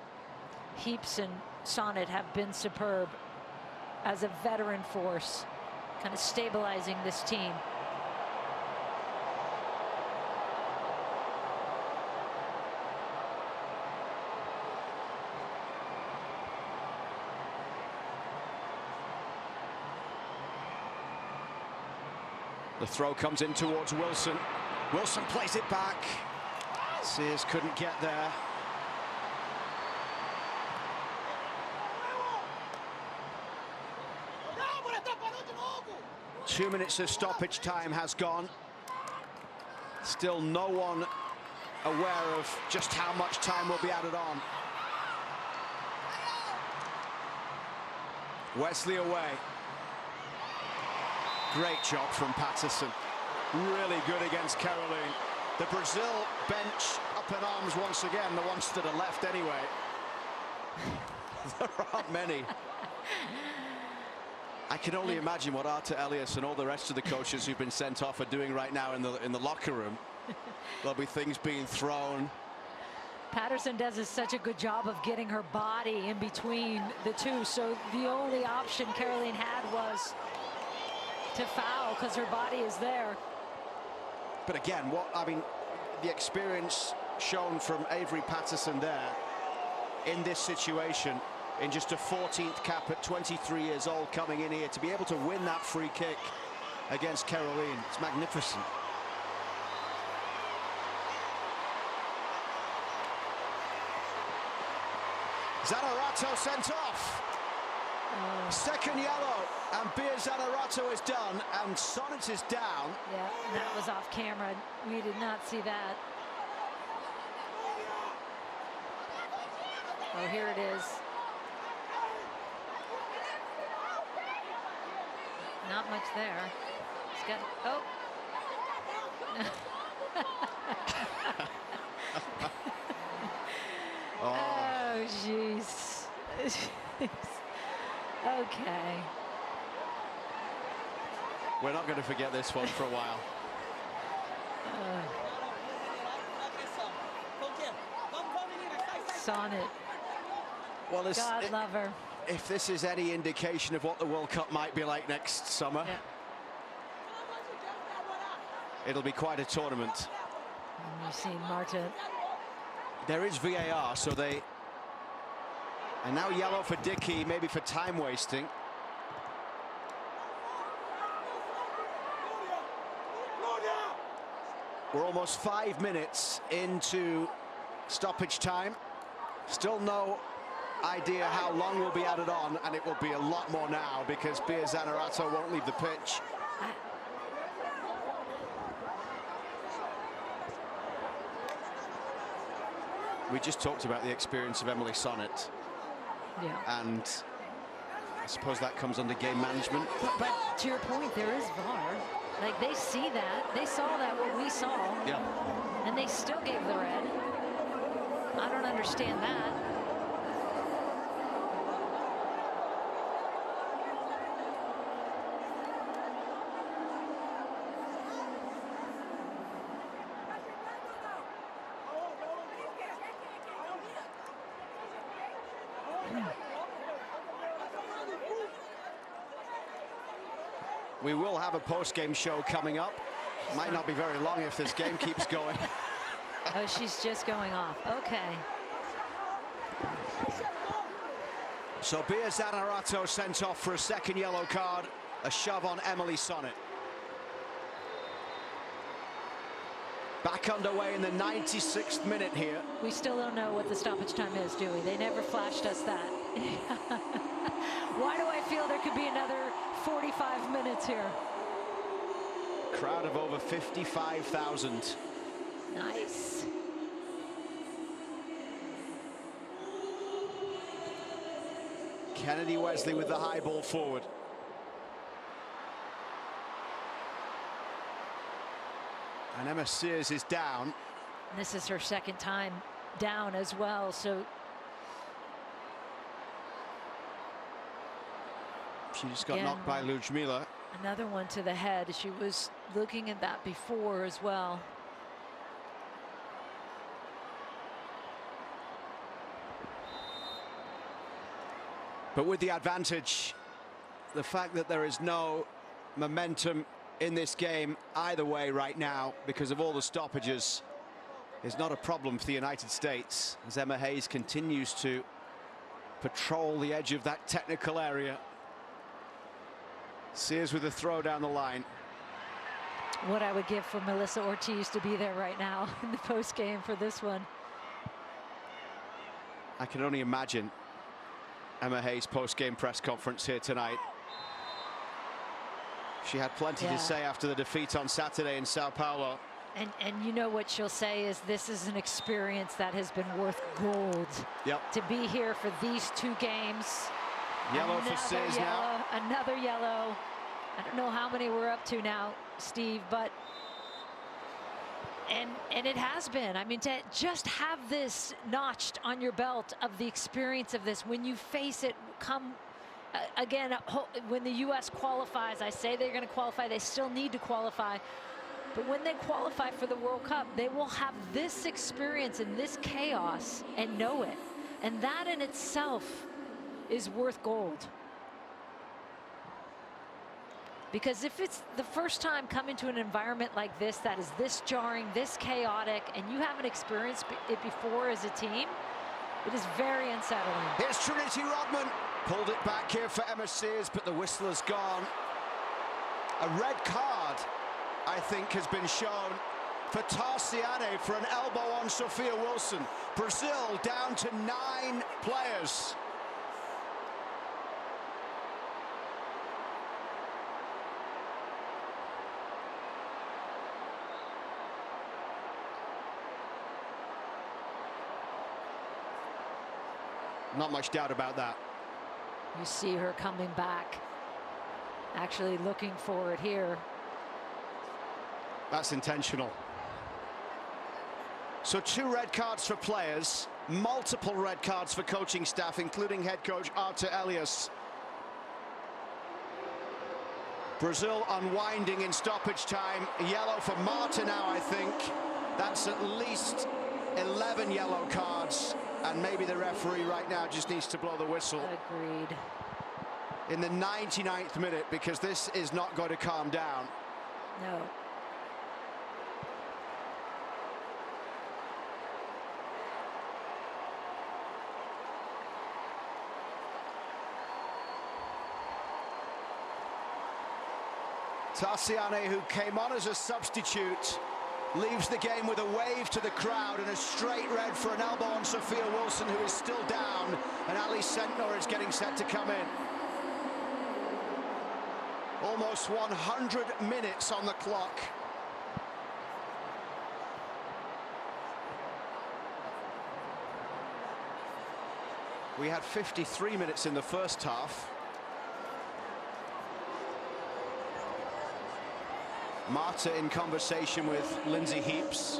Heaps and Sonnet have been superb as a veteran force, kind of stabilizing this team. The throw comes in towards Wilson. Wilson plays it back. Sears couldn't get there. Two minutes of stoppage time has gone. Still no one aware of just how much time will be added on. Wesley away. Great job from Patterson. Really good against Caroline. The Brazil bench up in arms once again, the ones to the left anyway. There aren't many. I can only imagine what Arta Elias and all the rest of the coaches who've been sent off are doing right now in the locker room. There'll be things being thrown. Patterson does such a good job of getting her body in between the two, so the only option Caroline had was to foul because her body is there. But again, the experience shown from Avery Patterson there in this situation, in just a 14th cap at 23 years old, coming in here to be able to win that free kick against Caroline, it's magnificent. Zanerato sent off. Second yellow, and Bia Zanerato is done, and Sonnet is down. Yeah, and that was off camera. We did not see that. Oh, here it is. Not much there. It's got, oh. Oh, jeez. Okay. We're not going to forget this one for a while. Sonnet. Well, God love her. If this is any indication of what the World Cup might be like next summer, it'll be quite a tournament. And you've seen Marta. There is VAR, so they... And now yellow for Dickey, maybe for time wasting. We're almost 5 minutes into stoppage time. Still no idea how long will be added on, and it will be a lot more now because Bia Zanerato won't leave the pitch. We just talked about the experience of Emily Sonnet. Yeah. And I suppose that comes under game management. But to your point, there is VAR. Like, they see that. They saw that what we saw. Yeah. And they still gave the red. I don't understand that. We will have a post-game show coming up. Might not be very long if this game keeps going. Oh, she's just going off. Okay. So Bia Zanerato sent off for a second yellow card. A shove on Emily Sonnet. Back underway in the 96th minute here. We still don't know what the stoppage time is, do we? They never flashed us that. Why do I feel there could be another 45 minutes here? Crowd of over 55,000. Nice. Kennedy Wesley with the high ball forward. And Emma Sears is down. This is her second time down as well, so she just got knocked by Ludmila. another one to the head. She was looking at that before as well. But with the advantage, the fact that there is no momentum in this game either way right now because of all the stoppages is not a problem for the United States as Emma Hayes continues to patrol the edge of that technical area. Sears with a throw down the line. What I would give for Melissa Ortiz to be there right now in the post game for this one. I can only imagine Emma Hayes post-game press conference here tonight. She had plenty to say after the defeat on Saturday in Sao Paulo. And you know what she'll say is this is an experience that has been worth gold. Yep. To be here for these two games. Yellow for Sears now. Another yellow. I don't know how many we're up to now, Steve, but and it has been. I mean, to just have this notched on your belt of the experience of this when you face it come again when the U.S. qualifies. I say they're going to qualify. They still need to qualify. But when they qualify for the World Cup, they will have this experience and this chaos and know it. And that in itself is worth gold. Because if it's the first time coming to an environment like this that is this jarring, this chaotic, and you haven't experienced it before as a team, it is very unsettling. Here's Trinity Rodman. Pulled it back here for Emma Sears, but the whistle has gone. A red card, I think, has been shown for Tarciane for an elbow on Sophia Wilson. Brazil down to 9 players. Not much doubt about that. You see her coming back, actually looking for it here. That's intentional. So 2 red cards for players, multiple red cards for coaching staff, including head coach Arthur Elias. Brazil unwinding in stoppage time. Yellow for Marta now, I think. That's at least 11 yellow cards. And maybe the referee right now just needs to blow the whistle. Agreed. In the 99th minute, because this is not going to calm down. No. Tarciane, who came on as a substitute, leaves the game with a wave to the crowd and a straight red for an elbow on Sophia Wilson, who is still down, and Ali Sentnor is getting set to come in. Almost 100 minutes on the clock. We had 53 minutes in the first half. Marta in conversation with Lindsay Heaps.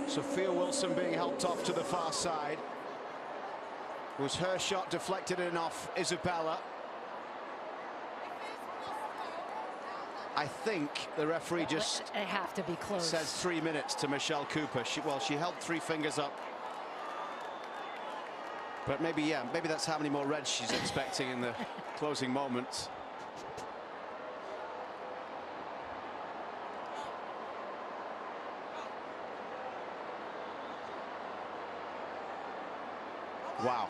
Sophia Wilson being helped off to the far side. Was her shot deflected in off Isabella? I think the referee just they have to be close. Says 3 minutes to Michelle Cooper. She held 3 fingers up. But maybe that's how many more reds she's expecting in the closing moments. Wow.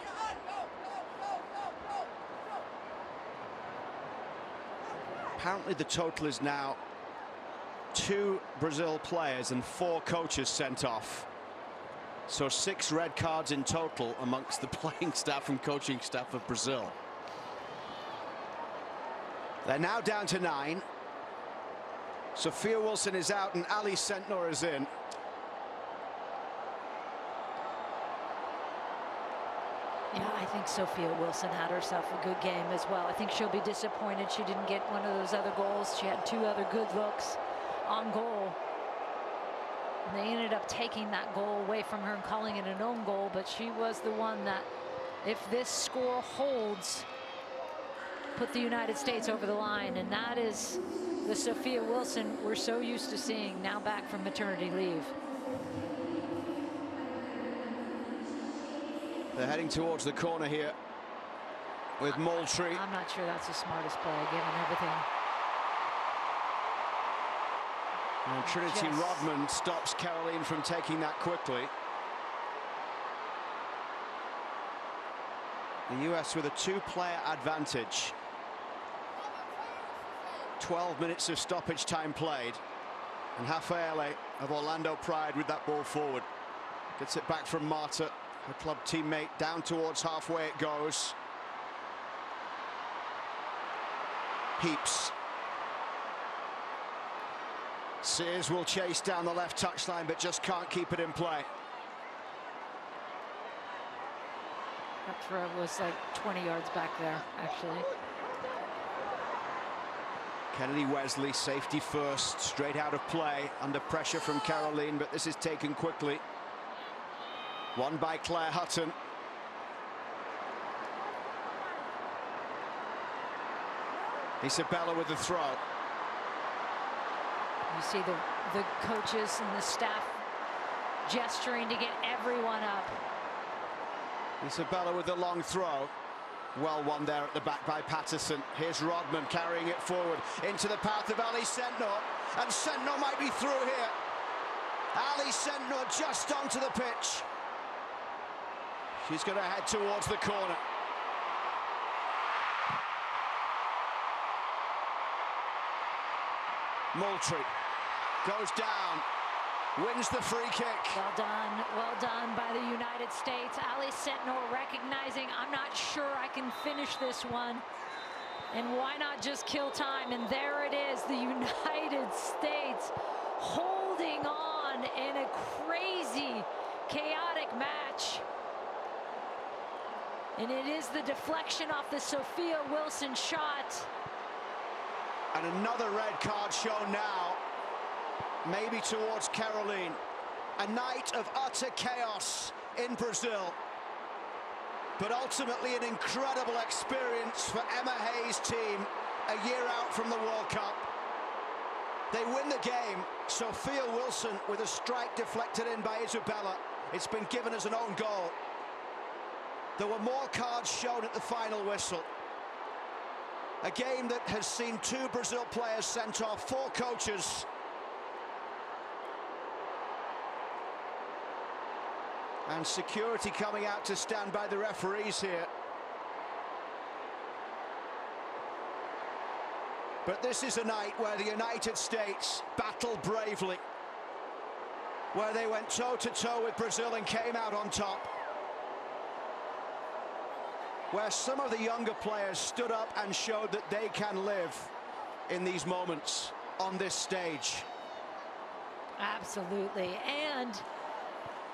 Apparently the total is now 2 Brazil players and 4 coaches sent off. So 6 red cards in total amongst the playing staff and coaching staff of Brazil. They're now down to 9. Sophia Wilson is out and Ali Sentnor is in. Yeah, I think Sophia Wilson had herself a good game as well. I think she'll be disappointed she didn't get one of those other goals. She had 2 other good looks on goal. And they ended up taking that goal away from her and calling it an own goal, but she was the one that, if this score holds, put the United States over the line. And that is the Sophia Wilson we're so used to seeing, now back from maternity leave. They're heading towards the corner here with Moultrie. I'm not sure that's the smartest play, given everything. And Trinity Rodman stops Caroline from taking that quickly. The US with a 2-player advantage. 12 minutes of stoppage time played. And Rafaele of Orlando Pride with that ball forward. Gets it back from Marta, her club teammate. Down towards halfway it goes. Heaps. Sears will chase down the left touchline, but just can't keep it in play. That throw was like 20 yards back there, actually. Kennedy Wesley, safety first, straight out of play, under pressure from Caroline, but this is taken quickly. Won by Claire Hutton. Isabella with the throw. You see the coaches and the staff gesturing to get everyone up. Isabella with the long throw. Well won there at the back by Patterson. Here's Rodman carrying it forward into the path of Ali Sentnor. And Sentnor might be through here. Ali Sentnor just onto the pitch. She's going to head towards the corner. Moultrie goes down, wins the free kick. Well done by the United States. Ali Sentnor recognizing, I'm not sure I can finish this one, and why not just kill time? And there it is, the United States holding on in a crazy, chaotic match. And it is the deflection off the Sophia Wilson shot. And another red card shown now, maybe towards Caroline. A night of utter chaos in Brazil, but ultimately an incredible experience for Emma Hayes' team a year out from the World Cup. They win the game. Sophia Wilson with a strike deflected in by Isabella. It's been given as an own goal. There were more cards shown at the final whistle. A game that has seen 2 Brazil players sent off, 4 coaches. And security coming out to stand by the referees here. But this is a night where the United States battled bravely, where they went toe-to-toe with Brazil and came out on top, where some of the younger players stood up and showed that they can live in these moments on this stage. Absolutely. And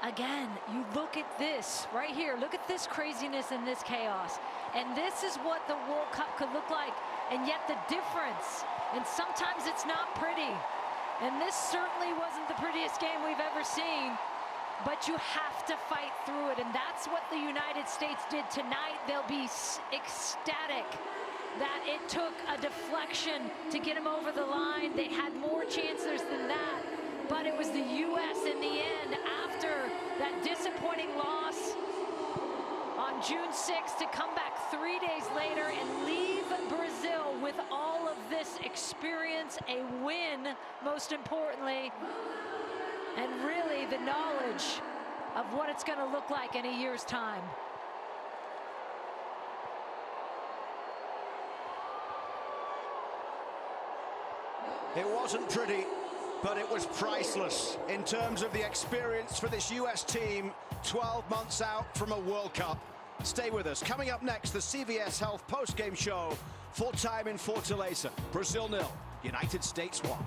again, you look at this right here. Look at this craziness and this chaos. And this is what the World Cup could look like. And yet the difference, and sometimes it's not pretty. And this certainly wasn't the prettiest game we've ever seen. But you have to fight through it. And that's what the United States did tonight. They'll be ecstatic that it took a deflection to get them over the line. They had more chances than that. But it was the U.S. in the end, after that disappointing loss on June 6th, to come back 3 days later and leave Brazil with all of this experience, a win, most importantly, and really the knowledge of what it's going to look like in a year's time. It wasn't pretty, but it was priceless in terms of the experience for this US team 12 months out from a World Cup. Stay with us. Coming up next, the CVS Health post-game show. Full time in Fortaleza. Brazil 0, United States 1.